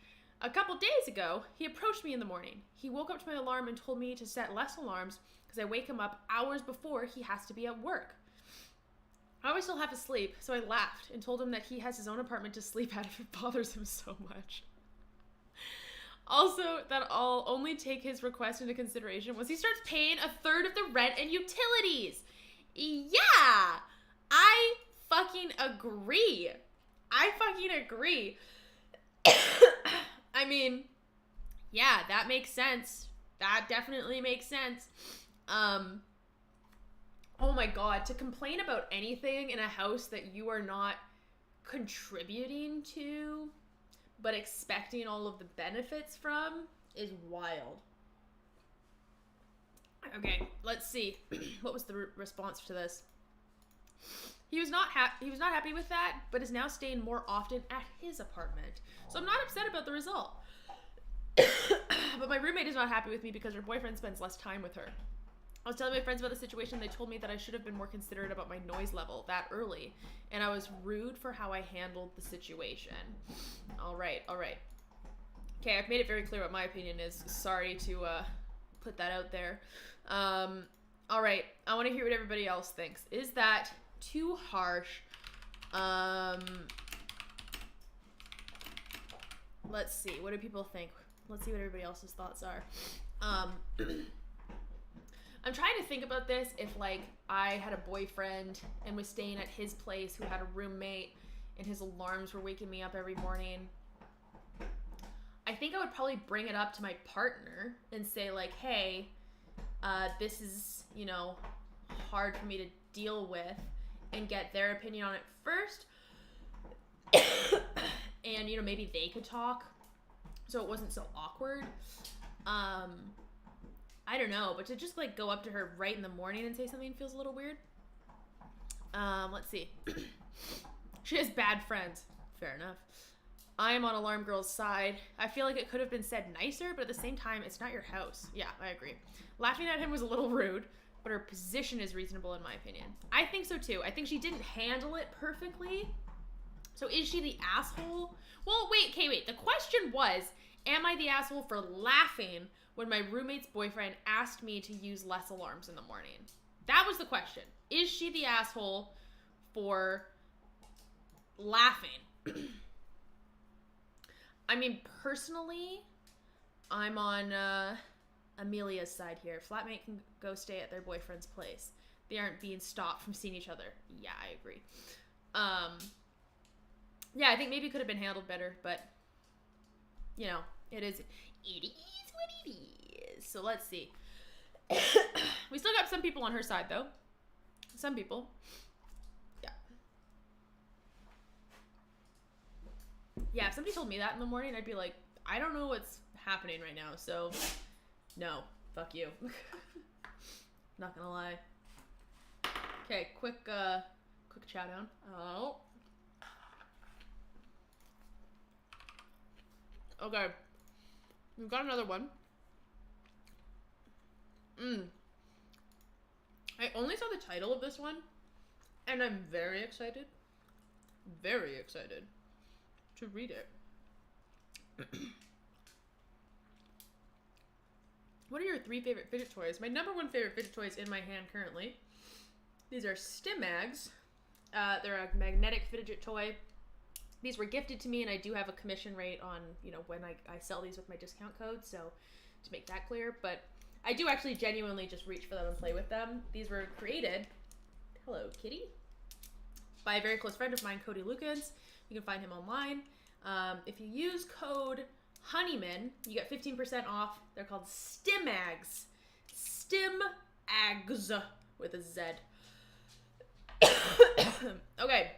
A: A couple days ago, he approached me in the morning. He woke up to my alarm and told me to set less alarms because I wake him up hours before he has to be at work. I always still have to sleep, so I laughed and told him that he has his own apartment to sleep at if it bothers him so much. Also, that I'll only take his request into consideration once he starts paying a third of the rent and utilities. Yeah! I fucking agree. I mean, yeah, that makes sense. That definitely makes sense. Oh my god, to complain about anything in a house that you are not contributing to, but expecting all of the benefits from, is wild. Okay, let's see. What was the response to this? He was not happy with that, but is now staying more often at his apartment. So I'm not upset about the result. But my roommate is not happy with me because her boyfriend spends less time with her. I was telling my friends about the situation. They told me that I should have been more considerate about my noise level that early, and I was rude for how I handled the situation. All right. Okay, I've made it very clear what my opinion is. Sorry to put that out there. All right, I want to hear what everybody else thinks. Is that too harsh? Let's see. What do people think? Let's see what everybody else's thoughts are. I'm trying to think about this if, like, I had a boyfriend and was staying at his place who had a roommate and his alarms were waking me up every morning. I think I would probably bring it up to my partner and say, like, hey, this is, you know, hard for me to deal with, and get their opinion on it first. And, you know, maybe they could talk so it wasn't so awkward. I don't know, but to just, like, go up to her right in the morning and say something feels a little weird. Let's see. She has bad friends. Fair enough. I am on Alarm Girl's side. I feel like it could have been said nicer, but at the same time, it's not your house. Yeah, I agree. Laughing at him was a little rude, but her position is reasonable in my opinion. I think so too. I think she didn't handle it perfectly. So is she the asshole? Well, wait. The question was, Am I the asshole for laughing when my roommate's boyfriend asked me to use less alarms in the morning? That was the question. Is she the asshole for laughing? I mean, personally, I'm on Amelia's side here. Flatmate can go stay at their boyfriend's place. They aren't being stopped from seeing each other. Yeah, I agree. Yeah, I think maybe it could have been handled better, but, you know, it is what it is. So let's see. We still got some people on her side, though. Some people. Yeah. Yeah, if somebody told me that in the morning, I'd be like, I don't know what's happening right now, so no, fuck you. Not gonna lie. Okay, quick chow down. Oh. Okay. We've got another one. I only saw the title of this one, and I'm very excited to read it. What are your 3 favorite fidget toys? My number 1 favorite fidget toy is in my hand currently. These are Stimags. They're a magnetic fidget toy. These were gifted to me, and I do have a commission rate on, you know, when I sell these with my discount code, so to make that clear. But I do actually genuinely just reach for them and play with them. These were created, hello kitty, by a very close friend of mine, Cody Lukens. You can find him online. If you use code Honeyman, you get 15% off. They're called Stimags. Stimags with a Z. Okay.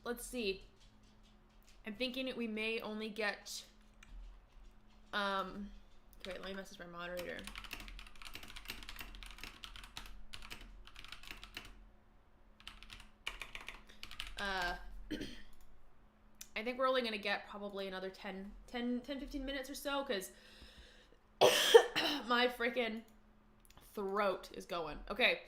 A: Let's see. I'm thinking we may only get... Okay, let me message my moderator. I think we're only going to get probably another 10-15 minutes or so, because my freaking throat is going. Okay,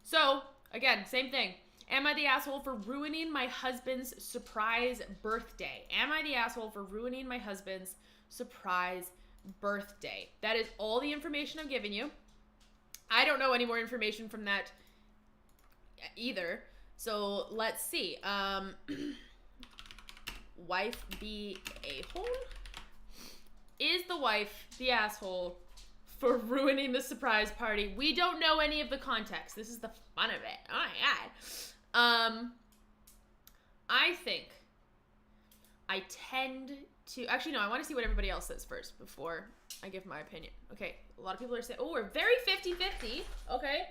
A: so, again, same thing. Am I the asshole for ruining my husband's surprise birthday? Am I the asshole for ruining my husband's surprise birthday? That is all the information I'm giving you. I don't know any more information from that either. So let's see. Wife be a-hole? Is the wife the asshole for ruining the surprise party? We don't know any of the context. This is the fun of it. Oh my god. I think I tend to... Actually, no, I want to see what everybody else says first before I give my opinion. Okay, a lot of people are saying... Oh, we're very 50-50. Okay.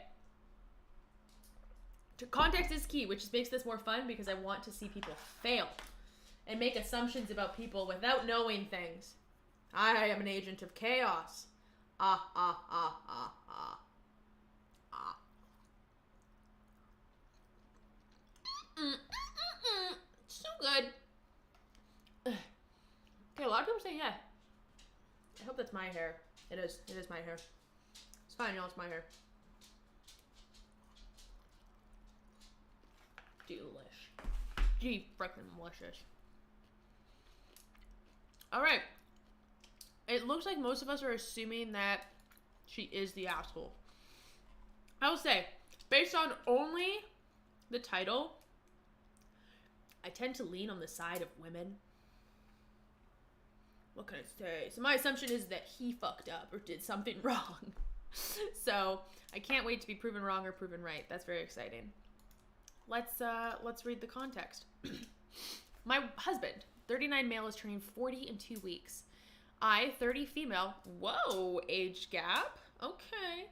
A: Context is key, which just makes this more fun because I want to see people fail and make assumptions about people without knowing things. I am an agent of chaos. So good. Okay, a lot of people say yeah. I hope that's my hair. It is. It is my hair. It's fine, y'all. It's my hair. Delish. Gee, frickin' delicious. Alright. It looks like most of us are assuming that she is the asshole. I will say, based on only the title, I tend to lean on the side of women. What can I say? So my assumption is that he fucked up or did something wrong. So I can't wait to be proven wrong or proven right. That's very exciting. Let's read the context. My husband, 39 male, is turning 40 in 2 weeks. I, 30 female. Whoa, age gap. Okay.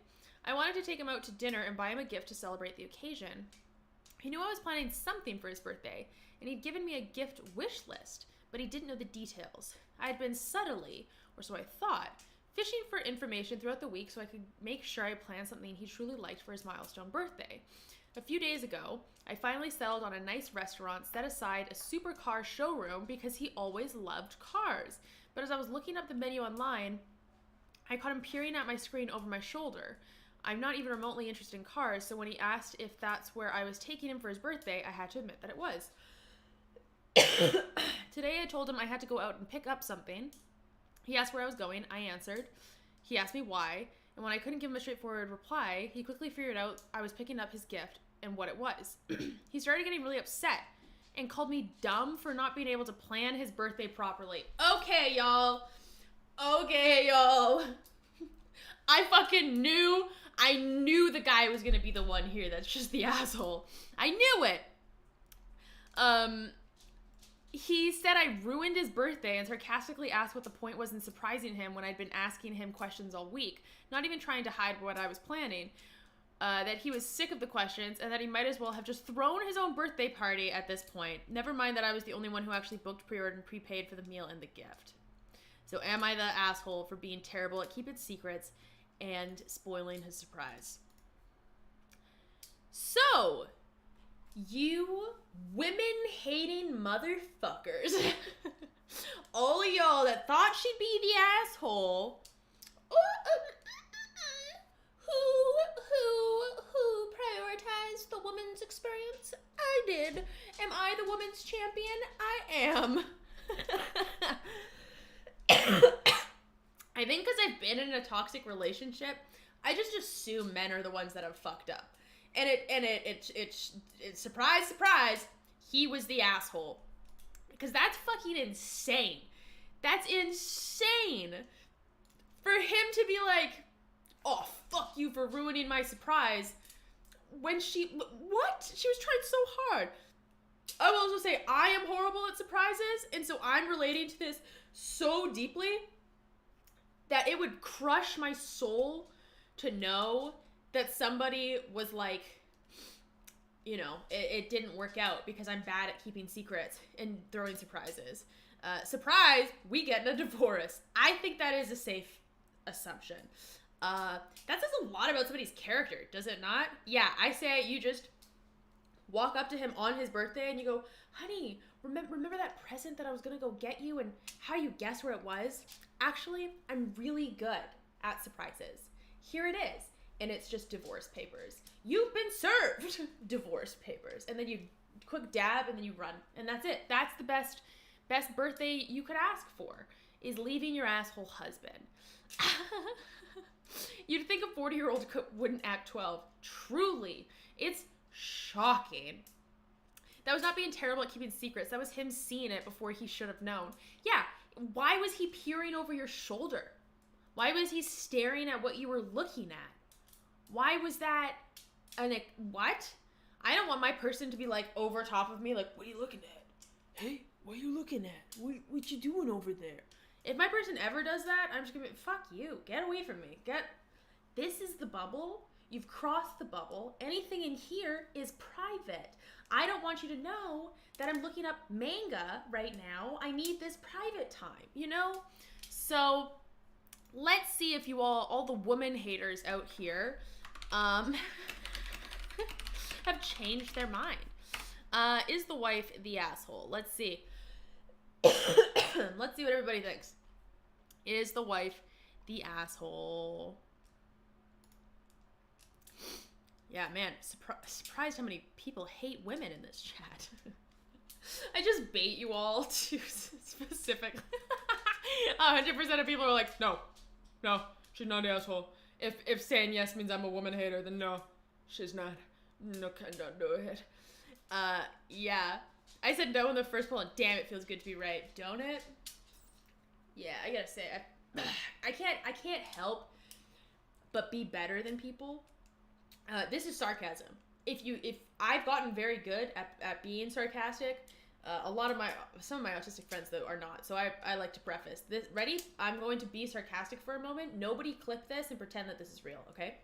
A: I wanted to take him out to dinner and buy him a gift to celebrate the occasion. He knew I was planning something for his birthday, and he'd given me a gift wish list, but he didn't know the details. I had been subtly, or so I thought, fishing for information throughout the week so I could make sure I planned something he truly liked for his milestone birthday. A few days ago, I finally settled on a nice restaurant, set aside a supercar showroom because he always loved cars. But as I was looking up the menu online, I caught him peering at my screen over my shoulder. I'm not even remotely interested in cars, so when he asked if that's where I was taking him for his birthday, I had to admit that it was. Today I told him I had to go out and pick up something He asked where I was going. I answered. He asked me why. And when I couldn't give him a straightforward reply, he quickly figured out I was picking up his gift and what it was. He started getting really upset and called me dumb for not being able to plan his birthday properly. Okay, y'all. I fucking knew. I knew the guy was gonna be the one here that's just the asshole. I knew it. He said I ruined his birthday and sarcastically asked what the point was in surprising him when I'd been asking him questions all week, not even trying to hide what I was planning. That he was sick of the questions and that he might as well have just thrown his own birthday party at this point. Never mind that I was the only one who actually booked, pre-ordered, and prepaid for the meal and the gift. So am I the asshole for being terrible at keeping secrets and spoiling his surprise? So, you women-hating motherfuckers, all of y'all that thought she'd be the asshole, who prioritized the woman's experience? I did. Am I the woman's champion? I am. I think because I've been in a toxic relationship, I just assume men are the ones that have fucked up. And it's surprise, surprise, he was the asshole. Because that's fucking insane. That's insane. For him to be like, oh, fuck you for ruining my surprise. When what? She was trying so hard. I will also say, I am horrible at surprises, and so I'm relating to this so deeply that it would crush my soul to know that somebody was like, you know, it didn't work out because I'm bad at keeping secrets and throwing surprises. Surprise, we get a divorce. I think that is a safe assumption. That says a lot about somebody's character, does it not? Yeah, I say you just walk up to him on his birthday and you go, honey, remember that present that I was gonna go get you and how you guess where it was? Actually, I'm really good at surprises. Here it is. And it's just divorce papers. You've been served divorce papers. And then you quick dab and then you run. And that's it. That's the best birthday you could ask for, is leaving your asshole husband. You'd think a 40-year-old wouldn't act 12. Truly. It's shocking. That was not being terrible at keeping secrets. That was him seeing it before he should have known. Yeah. Why was he peering over your shoulder? Why was he staring at what you were looking at? Why was that what? I don't want my person to be like over top of me, like, what are you looking at? Hey, what are you looking at? What you doing over there? If my person ever does that, I'm just gonna be, fuck you, get away from me. This is the bubble. You've crossed the bubble. Anything in here is private. I don't want you to know that I'm looking up manga right now. I need this private time, you know? So let's see if you all the woman haters out here, have changed their mind. Is the wife the asshole? Let's see. Let's see what everybody thinks. Is the wife the asshole? Yeah, man, surprised how many people hate women in this chat. I just bait you all to specifically. 100% of people are like, no, she's not the asshole. If saying yes means I'm a woman hater, then no, she's not. No, cannot do it. Yeah. I said no in the first poll, and damn, it feels good to be right, don't it? Yeah, I gotta say, I can't help but be better than people. This is sarcasm. If I've gotten very good at being sarcastic, some of my autistic friends though are not. So I like to preface this. Ready? I'm going to be sarcastic for a moment. Nobody clip this and pretend that this is real, okay?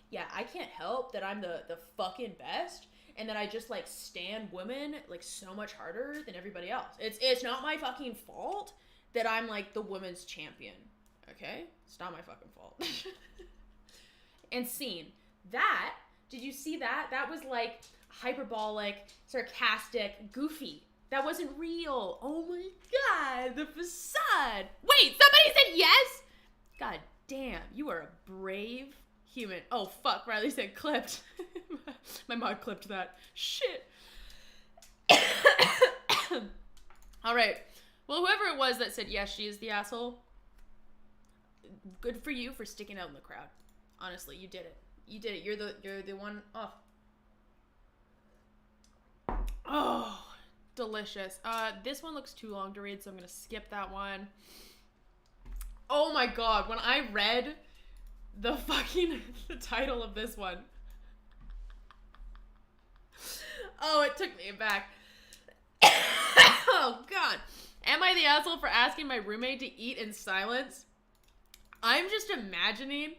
A: Yeah, I can't help that I'm the fucking best and that I just like stand women like so much harder than everybody else. It's not my fucking fault that I'm like the women's champion, okay? It's not my fucking fault. And scene. That, did you see that? That was like hyperbolic, sarcastic, goofy. That wasn't real. Oh my god, the facade. Wait, somebody said yes? God damn, you are a brave human. Oh fuck, Riley said clipped. My mod clipped that. Shit. All right. Well, whoever it was that said yes, she is the asshole. good for you for sticking out in the crowd. Honestly, you did it. You did it. You're the one. Oh, delicious. This one looks too long to read, so I'm gonna skip that one. Oh my god, when I read the title of this one, oh, it took me back. Oh god. Am I the asshole for asking my roommate to eat in silence? I'm just imagining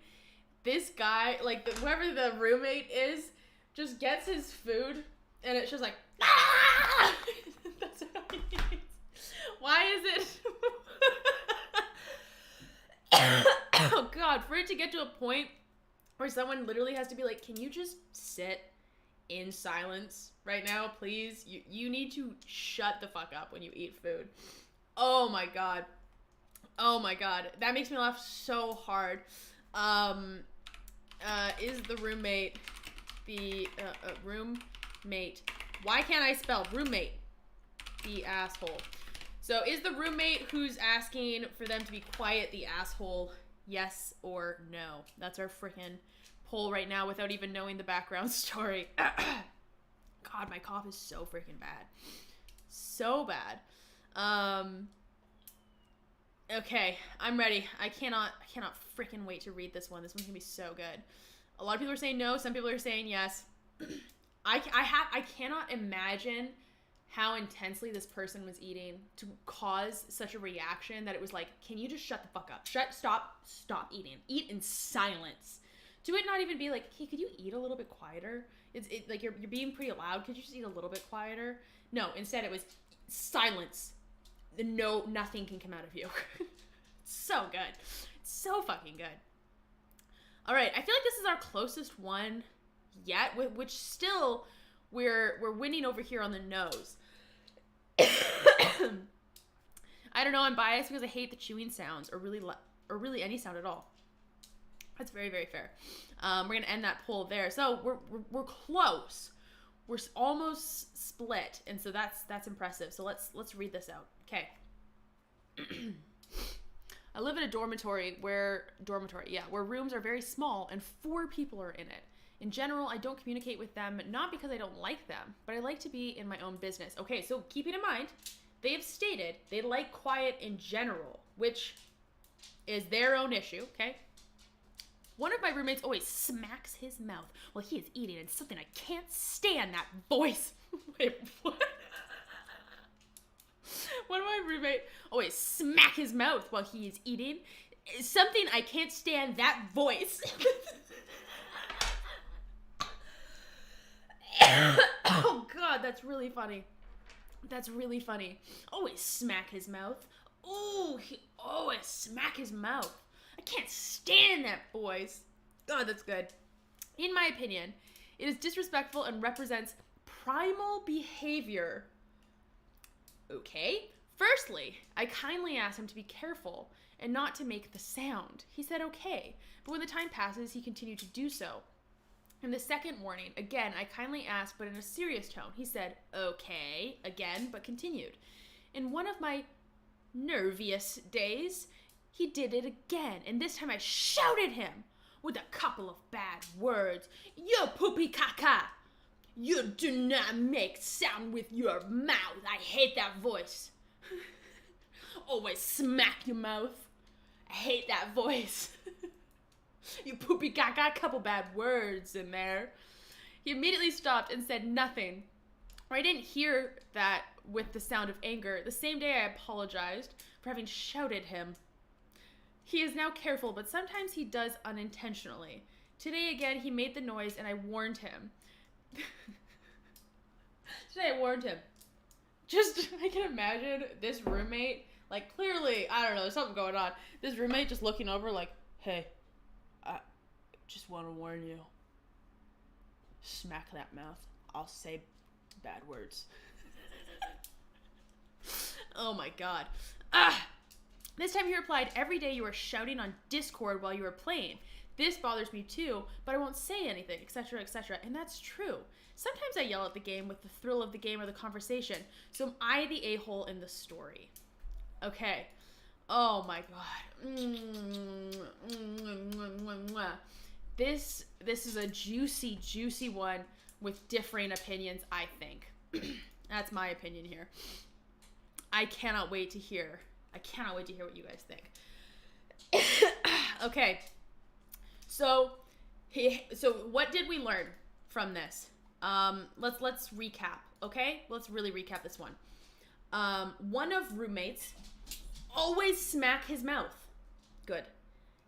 A: this guy, like whoever the roommate is, just gets his food and it's just like, ah! That's what he eats. Why is it? Oh god, for it to get to a point where someone literally has to be like, can you just sit in silence right now, please? You need to shut the fuck up when you eat food. Oh my god. Oh my god. That makes me laugh so hard. Is the roommate the roommate? Why can't I spell roommate? The asshole. So is the roommate who's asking for them to be quiet the asshole? Yes or no? That's our freaking poll right now without even knowing the background story. God, my cough is so freaking bad. So bad. Okay, I'm ready. I cannot freaking wait to read this one. This one's gonna be so good. A lot of people are saying no. Some people are saying yes. I cannot imagine how intensely this person was eating to cause such a reaction that it was like, can you just shut the fuck up? Stop eating. Eat in silence. To it not even be like, hey, could you eat a little bit quieter? It's like you're being pretty loud. Could you just eat a little bit quieter? No, instead it was silence. No, nothing can come out of you. So good. So fucking good. All right, I feel like this is our closest one yet, which still we're winning over here on the nose. I don't know, I'm biased because I hate the chewing sounds or really any sound at all. That's very, very fair. We're gonna end that poll there. So we're close. We're almost split, and so that's impressive. So let's read this out. Okay. I live in a dormitory where rooms are very small and 4 people are in it. In general, I don't communicate with them, not because I don't like them, but I like to be in my own business. Okay, so keeping in mind, they have stated they like quiet in general, which is their own issue, okay? One of my roommates always smacks his mouth while he is eating, and something I can't stand, that voice. Wait, what? One of my roommates always smack his mouth while he is eating. Something I can't stand, that voice. Oh god, that's really funny. That's really funny. Always smack his mouth. Ooh, he always smack his mouth. I can't stand that voice. God, that's good. In my opinion, it is disrespectful and represents primal behavior. Okay. Firstly, I kindly asked him to be careful and not to make the sound. He said okay, but when the time passes, he continued to do so. In the second warning, again, I kindly asked, but in a serious tone. He said okay, again, but continued. In one of my nerviest days, he did it again, and this time I shouted him with a couple of bad words. You poopy caca! You do not make sound with your mouth. I hate that voice. Always smack your mouth. I hate that voice. You poopy caca, couple bad words in there. He immediately stopped and said nothing. I didn't hear that with the sound of anger. The same day I apologized for having shouted him. He is now careful, but sometimes he does unintentionally. Today again, he made the noise and I warned him. Today I warned him. I can imagine this roommate, like clearly, I don't know, there's something going on. This roommate just looking over like, hey, I just want to warn you. Smack that mouth. I'll say bad words. Oh my god. This time he replied, every day you are shouting on Discord while you are playing. This bothers me too, but I won't say anything, etc., etc. And that's true. Sometimes I yell at the game with the thrill of the game or the conversation. So am I the a-hole in the story? Okay. Oh my God. This is a juicy one with differing opinions, I think. That's my opinion here. I cannot wait to hear what you guys think. Okay. So what did we learn from this? Let's recap, okay? Let's really recap this one. One of roommates always smack his mouth. Good.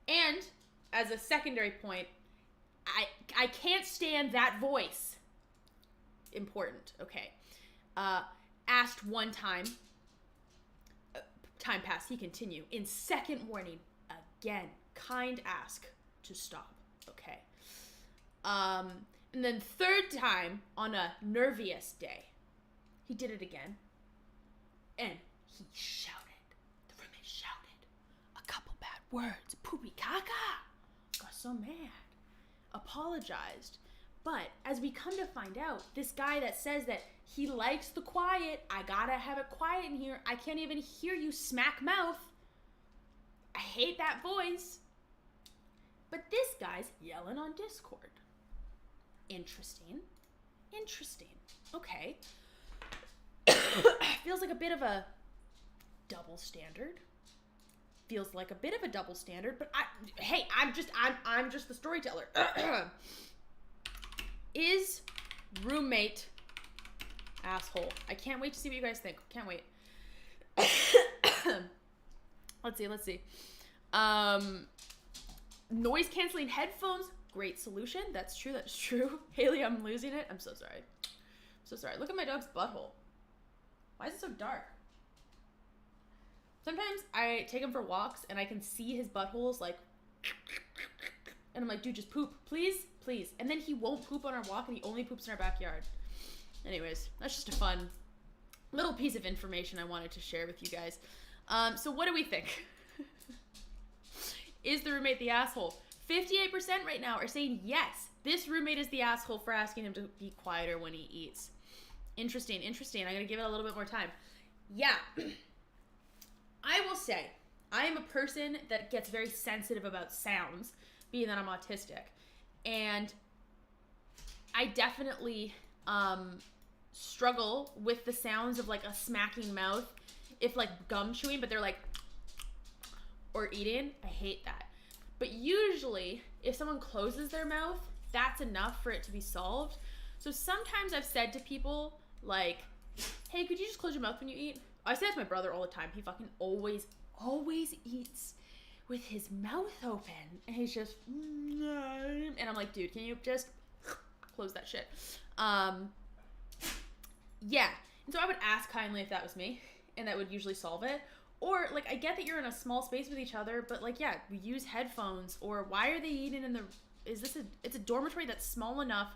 A: And as a secondary point, I can't stand that voice. Important. Okay. Asked one time. Time passed. He continued. In second warning, again, kind ask to stop. Okay. And then third time on a nerviest day, he did it again. And he shouted. The roommate shouted a couple bad words. Poopy caca. Got so mad. Apologized. But as we come to find out, this guy that says that he likes the quiet, I gotta have it quiet in here, I can't even hear you smack mouth. I hate that voice. But this guy's yelling on Discord. Interesting. Okay. Feels like a bit of a double standard. But I'm just the storyteller. Is roommate asshole? I can't wait to see what you guys think. Can't wait. Let's see. Noise canceling headphones. Great solution. That's true. Hayley, I'm losing it. I'm so sorry. Look at my dog's butthole. Why is it so dark? Sometimes I take him for walks and I can see his buttholes like, and I'm like, dude, just poop, please. And then he won't poop on our walk and he only poops in our backyard. Anyways, that's just a fun little piece of information I wanted to share with you guys. So what do we think? Is the roommate the asshole? 58% right now are saying yes, this roommate is the asshole for asking him to be quieter when he eats. Interesting. I'm going to give it a little bit more time. Yeah. I will say, I am a person that gets very sensitive about sounds, being that I'm autistic. And I definitely struggle with the sounds of like a smacking mouth, if like gum chewing, but they're like, or eating. I hate that. But usually, if someone closes their mouth, that's enough for it to be solved. So sometimes I've said to people, like, hey, could you just close your mouth when you eat? I say that to my brother all the time. He fucking always eats with his mouth open. And he's just, and I'm like, dude, can you just close that shit? Yeah. And so I would ask kindly if that was me, and that would usually solve it. Or, like, I get that you're in a small space with each other, but, like, yeah, we use headphones. Or why are they eating in the... It's a dormitory that's small enough...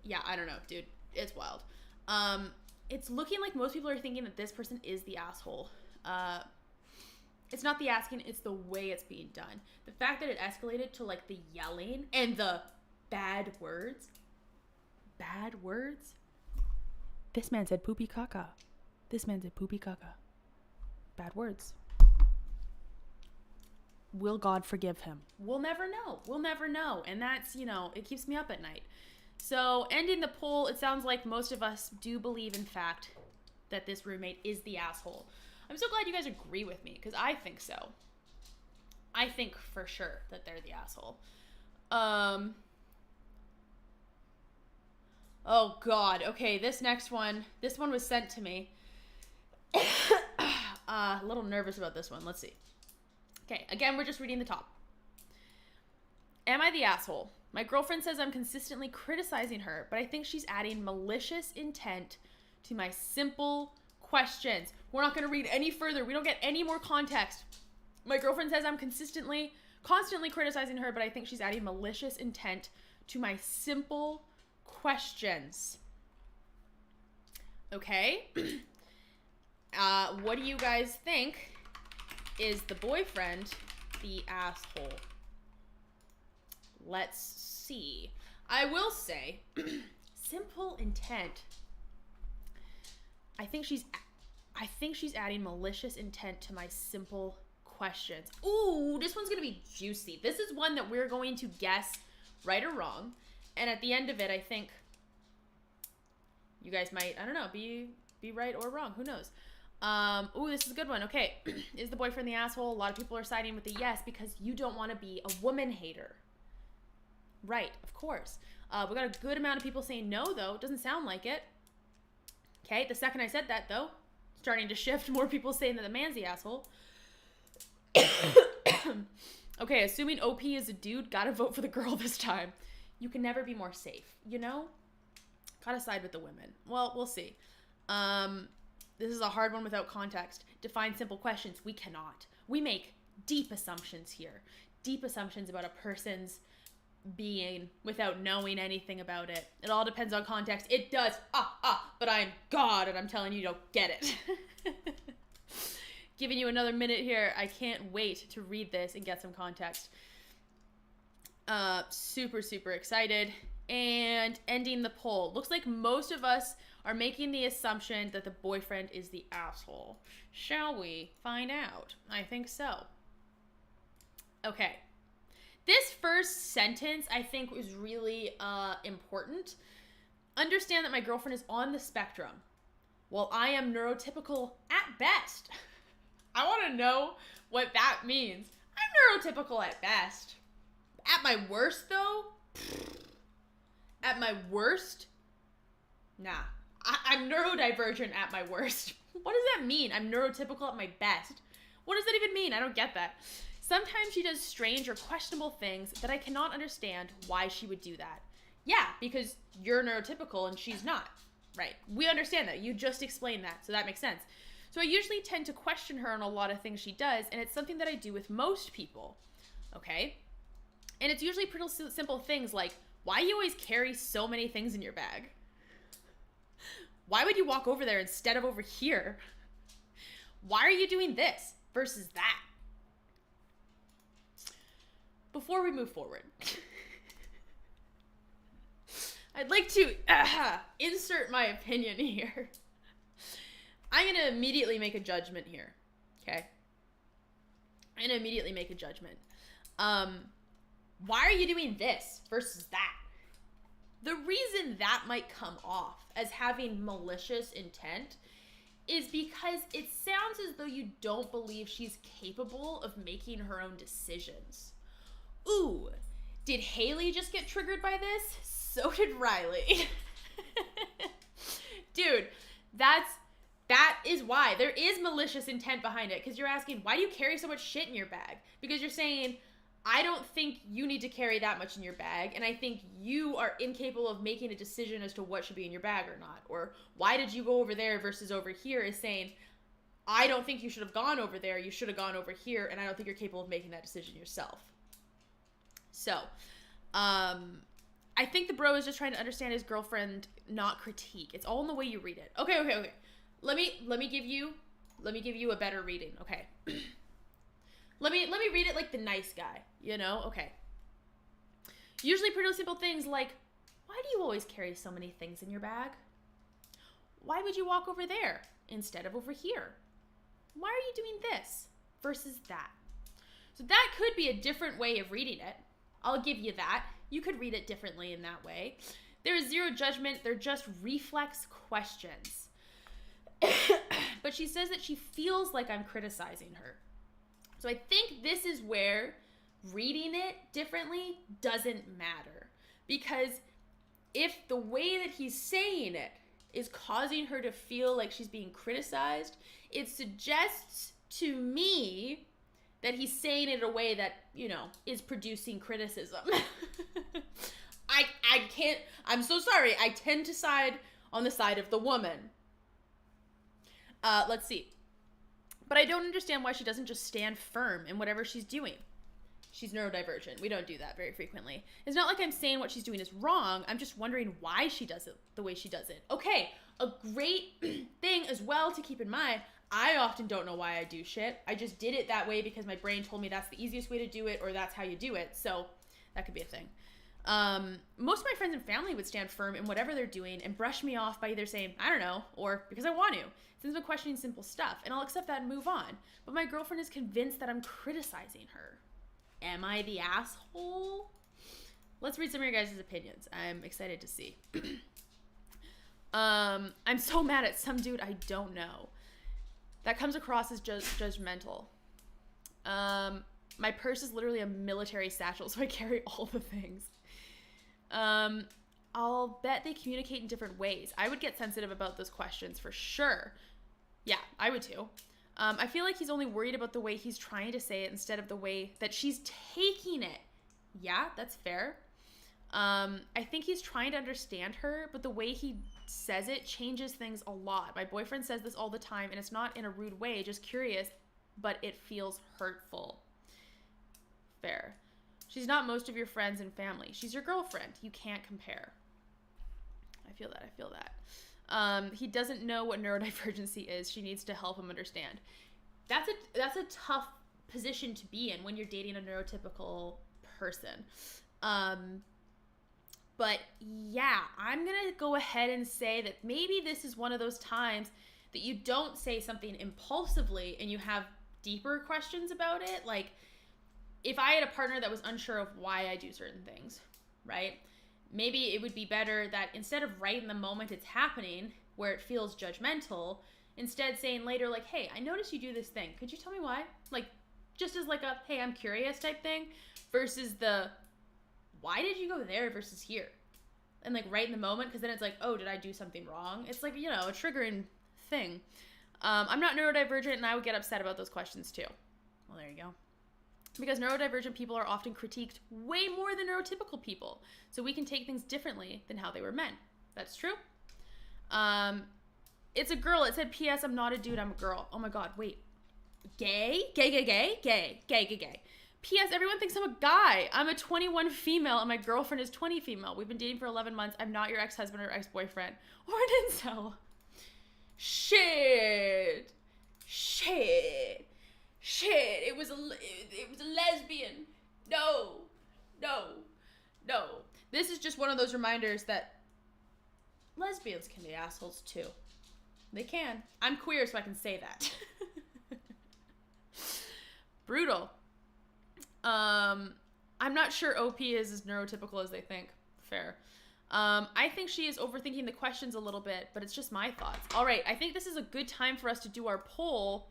A: Yeah, I don't know, dude. It's wild. It's looking like most people are thinking that this person is the asshole. It's not the asking, it's the way it's being done. The fact that it escalated to, like, the yelling and the bad words. Bad words? This man said poopy caca. Bad words. Will God forgive him? We'll never know. And that's, it keeps me up at night. So ending the poll, it sounds like most of us do believe, in fact, that this roommate is the asshole. I'm so glad you guys agree with me, because I think so. I think for sure that they're the asshole. Oh God. Okay, this one was sent to me. A little nervous about this one. Let's see. Okay, again, we're just reading the top. Am I the asshole? My girlfriend says I'm consistently criticizing her, but I think she's adding malicious intent to my simple questions. We're not going to read any further. We don't get any more context. My girlfriend says I'm constantly criticizing her, but I think she's adding malicious intent to my simple questions. Okay. What do you guys think? Is the boyfriend the asshole? Let's see. I will say, simple intent. I think she's adding malicious intent to my simple questions. Ooh, this one's going to be juicy. This is one that we're going to guess right or wrong. And at the end of it, I think you guys might, I don't know, be right or wrong. Who knows? Ooh, this is a good one. Okay. Is the boyfriend the asshole? A lot of people are siding with the yes because you don't want to be a woman hater. Right, of course. We got a good amount of people saying no, though. It doesn't sound like it. Okay, the second I said that, though, starting to shift. More people saying that the man's the asshole. Okay, assuming OP is a dude, gotta vote for the girl this time. You can never be more safe, you know? Gotta side with the women. Well, we'll see. This is a hard one without context. Define simple questions. We cannot. We make deep assumptions here. Deep assumptions about a person's being without knowing anything about it. It all depends on context. It does. But I'm God, and I'm telling you don't get it. Giving you another minute here. I can't wait to read this and get some context. Super, super excited. And ending the poll. Looks like most of us are making the assumption that the boyfriend is the asshole. Shall we find out? I think so. Okay. This first sentence, I think, is really important. Understand that my girlfriend is on the spectrum. Well, I am neurotypical at best. I want to know what that means. I'm neurotypical at best. At my worst, though? At my worst? Nah. I'm neurodivergent at my worst. What does that mean? I'm neurotypical at my best. What does that even mean? I don't get that. Sometimes she does strange or questionable things that I cannot understand why she would do that. Yeah, because you're neurotypical and she's not. Right. We understand that. You just explained that, so that makes sense. So I usually tend to question her on a lot of things she does, and it's something that I do with most people. Okay? And it's usually pretty simple things like, why do you always carry so many things in your bag? Why would you walk over there instead of over here? Why are you doing this versus that? Before we move forward, I'd like to insert my opinion here. I'm going to immediately make a judgment here, okay? I'm going to immediately make a judgment. Why are you doing this versus that? The reason that might come off as having malicious intent is because it sounds as though you don't believe she's capable of making her own decisions. Ooh, did Hayley just get triggered by this? So did Riley. Dude, that is why. There is malicious intent behind it, because you're asking, why do you carry so much shit in your bag? Because you're saying, I don't think you need to carry that much in your bag, and I think you are incapable of making a decision as to what should be in your bag or not. Or why did you go over there versus over here is saying, I don't think you should have gone over there, you should have gone over here, and I don't think you're capable of making that decision yourself. So, I think the bro is just trying to understand his girlfriend, not critique. It's all in the way you read it. Okay. Let me give you a better reading. Okay. Let me read it like the nice guy, you know? Okay. Usually pretty simple things like, why do you always carry so many things in your bag? Why would you walk over there instead of over here? Why are you doing this versus that? So that could be a different way of reading it. I'll give you that. You could read it differently in that way. There is zero judgment. They're just reflex questions. But she says that she feels like I'm criticizing her. So I think this is where reading it differently doesn't matter. Because if the way that he's saying it is causing her to feel like she's being criticized, it suggests to me that he's saying it in a way that, you know, is producing criticism. I can't, I'm so sorry. I tend to side on the side of the woman. Let's see. But I don't understand why she doesn't just stand firm in whatever she's doing. She's neurodivergent. We don't do that very frequently. It's not like I'm saying what she's doing is wrong. I'm just wondering why she does it the way she does it. Okay, a great thing as well to keep in mind, I often don't know why I do shit. I just did it that way because my brain told me that's the easiest way to do it or that's how you do it. So that could be a thing. Most of my friends and family would stand firm in whatever they're doing and brush me off by either saying, I don't know, or because I want to, since I'm questioning simple stuff, and I'll accept that and move on. But my girlfriend is convinced that I'm criticizing her. Am I the asshole? Let's read some of your guys' opinions. I'm excited to see. I'm so mad at some dude I don't know. That comes across as judgmental. My purse is literally a military satchel, so I carry all the things. I'll bet they communicate in different ways. I would get sensitive about those questions for sure. Yeah, I would too. I feel like he's only worried about the way he's trying to say it instead of the way that she's taking it. Yeah, that's fair. I think he's trying to understand her, but the way he says it changes things a lot. My boyfriend says this all the time, and it's not in a rude way, just curious, but it feels hurtful. Fair. She's not most of your friends and family. She's your girlfriend. You can't compare. I feel that. He doesn't know what neurodivergency is. She needs to help him understand. That's a tough position to be in when you're dating a neurotypical person. But yeah, I'm going to go ahead and say that maybe this is one of those times that you don't say something impulsively and you have deeper questions about it. Like, if I had a partner that was unsure of why I do certain things, right? Maybe it would be better that instead of right in the moment it's happening, where it feels judgmental, instead saying later, like, hey, I noticed you do this thing. Could you tell me why? Like, just as like a, hey, I'm curious type thing, versus the, why did you go there versus here? And like right in the moment, because then it's like, oh, did I do something wrong? It's like, you know, a triggering thing. I'm not neurodivergent, and I would get upset about those questions too. Well, there you go. Because neurodivergent people are often critiqued way more than neurotypical people. So we can take things differently than how they were meant. That's true. It's a girl. It said, P.S. I'm not a dude, I'm a girl. Oh my God, wait. Gay? Gay. P.S. Everyone thinks I'm a guy. I'm a 21 female and my girlfriend is 20 female. We've been dating for 11 months. I'm not your ex-husband or ex-boyfriend. Or an incel. Shit. It was a lesbian. No. This is just one of those reminders that lesbians can be assholes too. They can. I'm queer, so I can say that. Brutal. I'm not sure OP is as neurotypical as they think. Fair. I think she is overthinking the questions a little bit, but it's just my thoughts. All right, I think this is a good time for us to do our poll.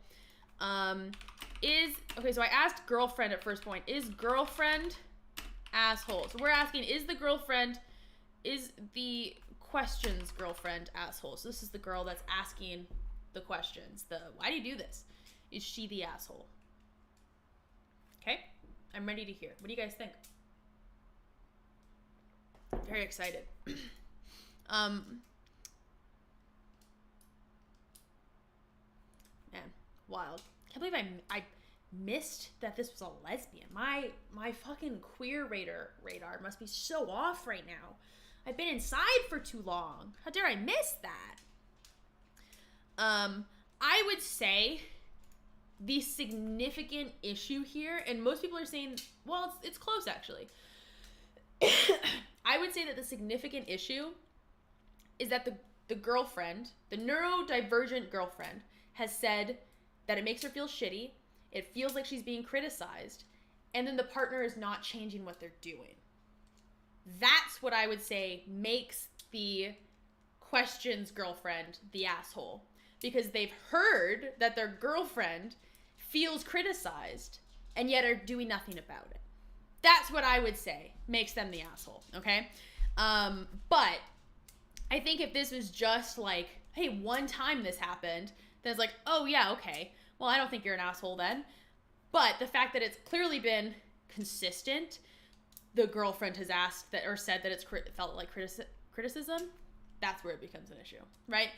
A: Okay, so I asked girlfriend at first point. Is girlfriend asshole? So we're asking, is the questions girlfriend asshole? So this is the girl that's asking the questions. Why do you do this? Is she the asshole? Okay, I'm ready to hear. What do you guys think? Very excited. Man, wild. Can't believe I missed that this was a lesbian. My fucking queer radar must be so off right now. I've been inside for too long. How dare I miss that? I would say the significant issue here, and most people are saying, well, it's close actually. I would say that the significant issue is that the girlfriend, the neurodivergent girlfriend, has said that it makes her feel shitty, it feels like she's being criticized, and then the partner is not changing what they're doing. That's what I would say makes the questions girlfriend the asshole. Because they've heard that their girlfriend feels criticized and yet are doing nothing about it. That's what I would say makes them the asshole, okay? But I think if this was just like, hey, one time this happened, then it's like, oh yeah, okay. Well, I don't think you're an asshole then. But the fact that it's clearly been consistent, the girlfriend has asked that or said that it's felt like criticism, that's where it becomes an issue, right?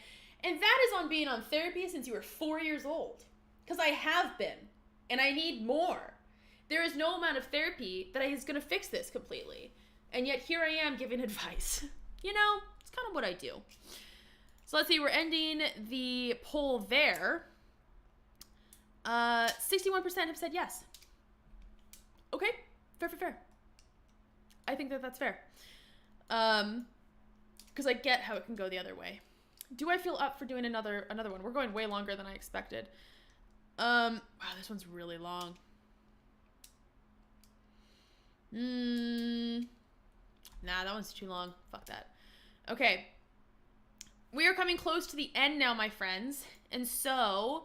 A: And that is on being on therapy since you were 4 years old. Because I have been. And I need more. There is no amount of therapy that is going to fix this completely. And yet here I am giving advice. You know, it's kind of what I do. So let's see, we're ending the poll there. 61% have said yes. Okay, fair. I think that that's fair. Because I get how it can go the other way. Do I feel up for doing another one? We're going way longer than I expected. Wow, this one's really long. Nah, that one's too long. Fuck that. Okay. We are coming close to the end now, my friends. And so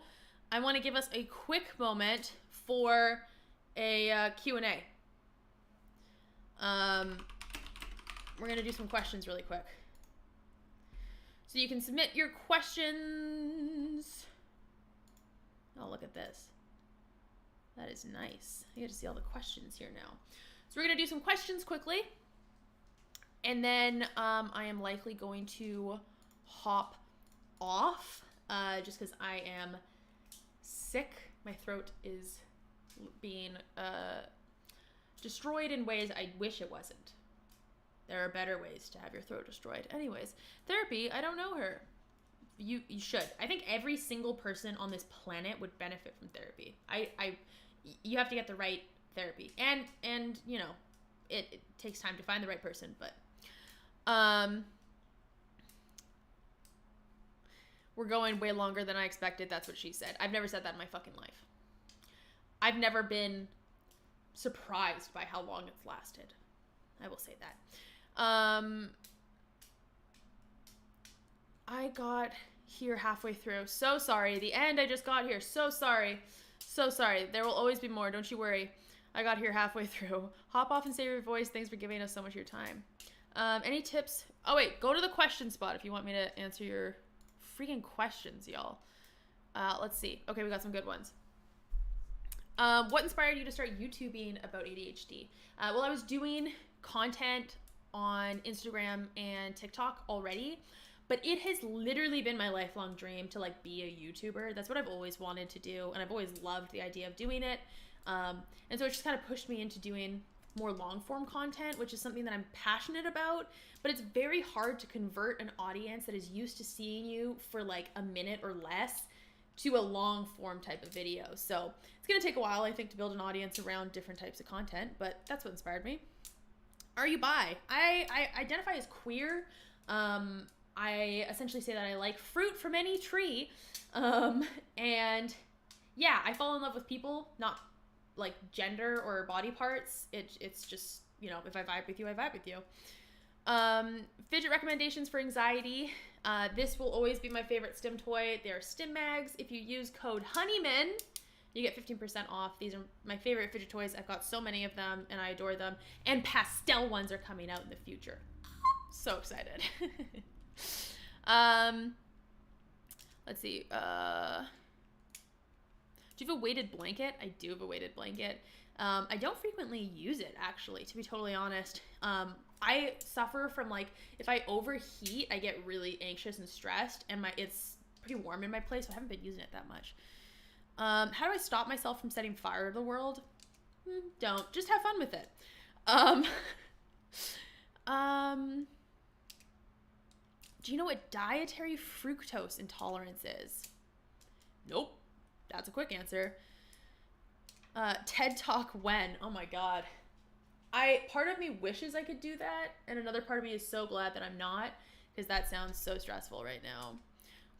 A: I want to give us a quick moment for a Q&A. We're going to do some questions really quick. So you can submit your questions. Oh, look at this. That is nice. I get to see all the questions here now. So we're going to do some questions quickly. And then I am likely going to hop off just because I am sick. My throat is being destroyed in ways I wish it wasn't. There are better ways to have your throat destroyed. Anyways, therapy, I don't know her. You should. I think every single person on this planet would benefit from therapy. You have to get the right therapy. And you know, it takes time to find the right person, but we're going way longer than I expected. That's what she said. I've never said that in my fucking life. I've never been surprised by how long it's lasted. I will say that. I got here halfway through. So sorry. The end, I just got here. So sorry. So sorry. There will always be more. Don't you worry. I got here halfway through. Hop off and save your voice. Thanks for giving us so much of your time. Any tips? Oh, wait. Go to the question spot if you want me to answer your freaking questions, y'all. Let's see. Okay, we got some good ones. What inspired you to start YouTubing about ADHD? Well, I was doing content on Instagram and TikTok already, but it has literally been my lifelong dream to like be a YouTuber. That's what I've always wanted to do, and I've always loved the idea of doing it. And so it just kind of pushed me into doing more long form content, which is something that I'm passionate about, but it's very hard to convert an audience that is used to seeing you for like a minute or less to a long form type of video. So it's going to take a while, I think, to build an audience around different types of content, but that's what inspired me. Are you bi? I identify as queer. I essentially say that I like fruit from any tree. And yeah, I fall in love with people, not like gender or body parts. It's just, you know, if I vibe with you, I vibe with you. Fidget recommendations for anxiety. This will always be my favorite stim toy. They are stim mags. If you use code HONEYMAN, you get 15% off. These are my favorite fidget toys. I've got so many of them and I adore them. And pastel ones are coming out in the future. So excited. Let's see. Do you have a weighted blanket? I do have a weighted blanket. I don't frequently use it, actually, to be totally honest. I suffer from, like, if I overheat, I get really anxious and stressed, and it's pretty warm in my place, so I haven't been using it that much. How do I stop myself from setting fire to the world? Don't. Just have fun with it. Do you know what dietary fructose intolerance is? Nope. That's a quick answer. TED Talk when? Oh my God. Part of me wishes I could do that, and another part of me is so glad that I'm not, because that sounds so stressful right now.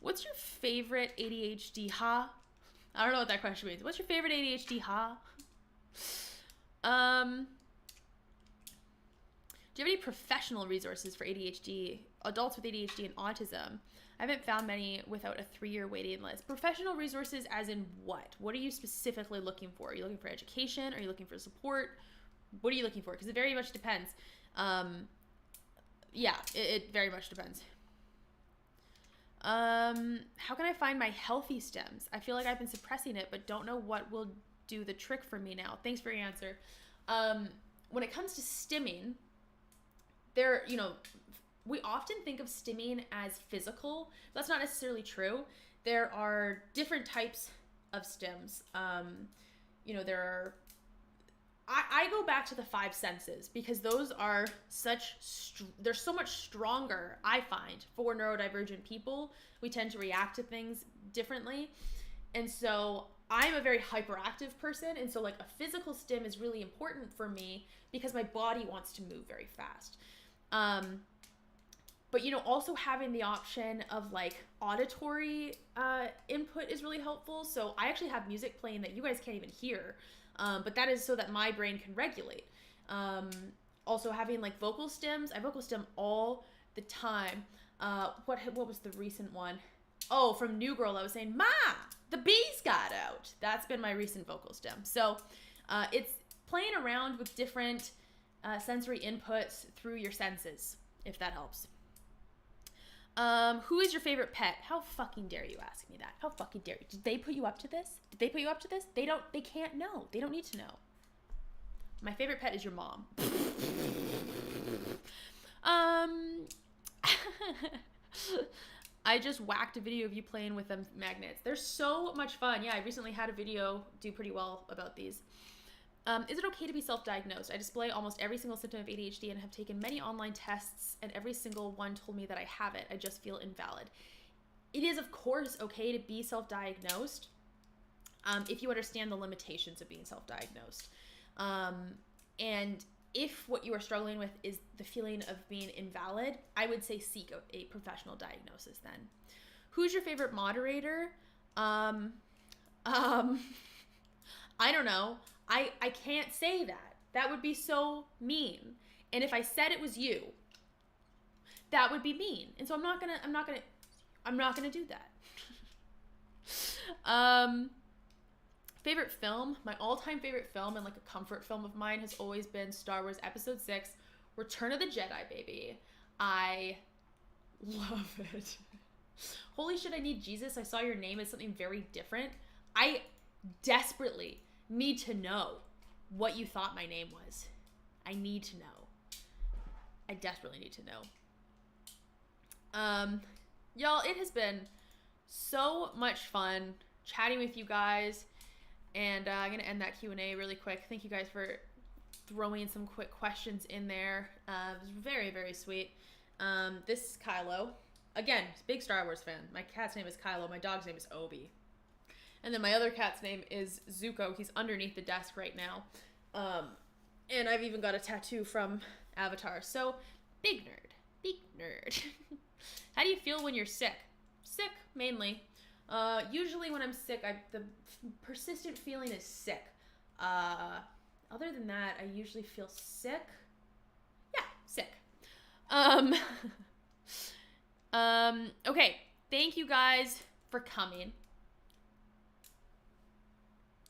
A: What's your favorite ADHD ha? I don't know what that question means. What's your favorite ADHD ha? Do you have any professional resources for ADHD, adults with ADHD and autism? I haven't found many without a 3-year waiting list. Professional resources as in what? What are you specifically looking for? Are you looking for education? Are you looking for support? What are you looking for? Because it very much depends. Yeah, it very much depends. How can I find my healthy stems? I feel like I've been suppressing it, but don't know what will do the trick for me now. Thanks for your answer. When it comes to stimming, we often think of stimming as physical. That's not necessarily true. There are different types of stims. I go back to the 5 senses because those are they're so much stronger, I find, for neurodivergent people. We tend to react to things differently. And so I'm a very hyperactive person, and so like a physical stim is really important for me because my body wants to move very fast. But you know, also having the option of like auditory input is really helpful. So I actually have music playing that you guys can't even hear, but that is so that my brain can regulate. Also having like vocal stims, I vocal stim all the time. What was the recent one? Oh, from New Girl, I was saying, "Ma, the bees got out." That's been my recent vocal stim. So it's playing around with different sensory inputs through your senses, if that helps. Who is your favorite pet? How fucking dare you ask me that? How fucking dare you? Did they put you up to this? Did they put you up to this? They can't know. They don't need to know. My favorite pet is your mom. I just whacked a video of you playing with them magnets. They're so much fun. Yeah, I recently had a video do pretty well about these. Is it okay to be self-diagnosed? I display almost every single symptom of ADHD and have taken many online tests, and every single one told me that I have it. I just feel invalid. It is, of course, okay to be self-diagnosed if you understand the limitations of being self-diagnosed. And if what you are struggling with is the feeling of being invalid, I would say seek a professional diagnosis then. Who's your favorite moderator? I don't know. I can't say that. That would be so mean. And if I said it was you, that would be mean. And so I'm not gonna do that. Favorite film? My all-time favorite film and like a comfort film of mine has always been Star Wars Episode 6, Return of the Jedi, baby. I love it. Holy shit, I need Jesus. I saw your name as something very different. I desperately need to know what you thought my name was. I need to know. I desperately need to know. Y'all, it has been so much fun chatting with you guys. And I'm going to end that Q&A really quick. Thank you guys for throwing some quick questions in there. It was very, very sweet. This is Kylo. Again, big Star Wars fan. My cat's name is Kylo. My dog's name is Obi. And then my other cat's name is Zuko. He's underneath the desk right now. And I've even got a tattoo from Avatar. So, big nerd. Big nerd. How do you feel when you're sick? Sick, mainly. Usually when I'm sick, the persistent feeling is sick. Other than that, I usually feel sick. Yeah, sick. Okay. Thank you guys for coming.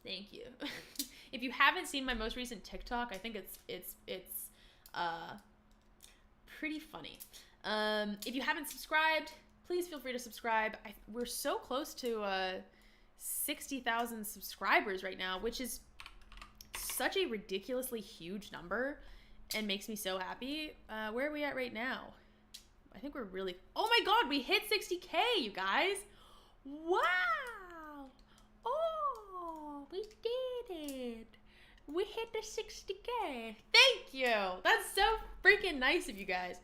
A: Thank you. If you haven't seen my most recent TikTok, I think it's pretty funny. If you haven't subscribed, please feel free to subscribe. We're so close to 60,000 subscribers right now, which is such a ridiculously huge number and makes me so happy. Where are we at right now? I think we're really... Oh my god, we hit 60K, you guys! Wow! Oh, we did it! We hit the 60K! Thank you! That's so freaking nice of you guys.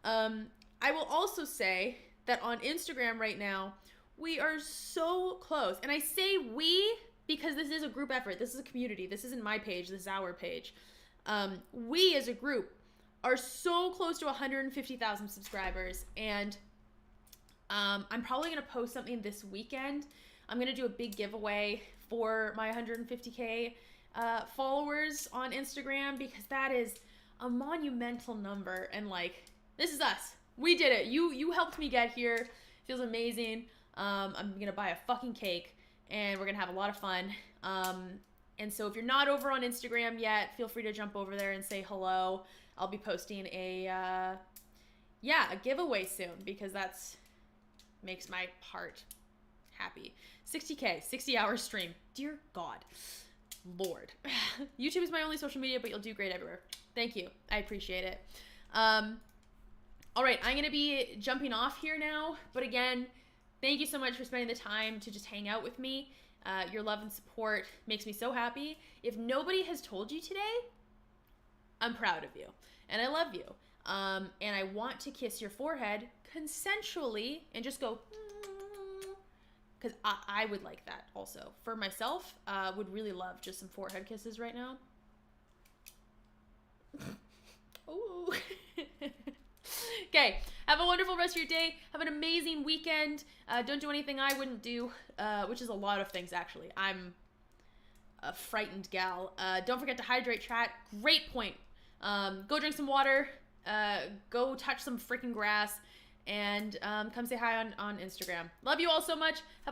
A: I will also say that on Instagram right now, we are so close. And I say we because this is a group effort. This is a community. This isn't my page. This is our page. We as a group are so close to 150,000 subscribers. And I'm probably going to post something this weekend. I'm going to do a big giveaway for my 150K followers on Instagram because that is a monumental number. And like, this is us. We did it. You helped me get here. Feels amazing. I'm gonna buy a fucking cake and we're gonna have a lot of fun. And so if you're not over on Instagram yet, feel free to jump over there and say hello. I'll be posting a giveaway soon because that's makes my heart happy. 60K, 60-hour stream. Dear God, Lord. YouTube is my only social media, but you'll do great everywhere. Thank you. I appreciate it. All right, I'm going to be jumping off here now. But again, thank you so much for spending the time to just hang out with me. Your love and support makes me so happy. If nobody has told you today, I'm proud of you. And I love you. And I want to kiss your forehead consensually and just go, because I would like that also. For myself, would really love just some forehead kisses right now. Ooh. Okay, have a wonderful rest of your day. Have an amazing weekend. Don't do anything I wouldn't do, which is a lot of things, actually. I'm a frightened gal. Don't forget to hydrate, chat. Great point. Go drink some water. Go touch some freaking grass. And come say hi on Instagram. Love you all so much. Have a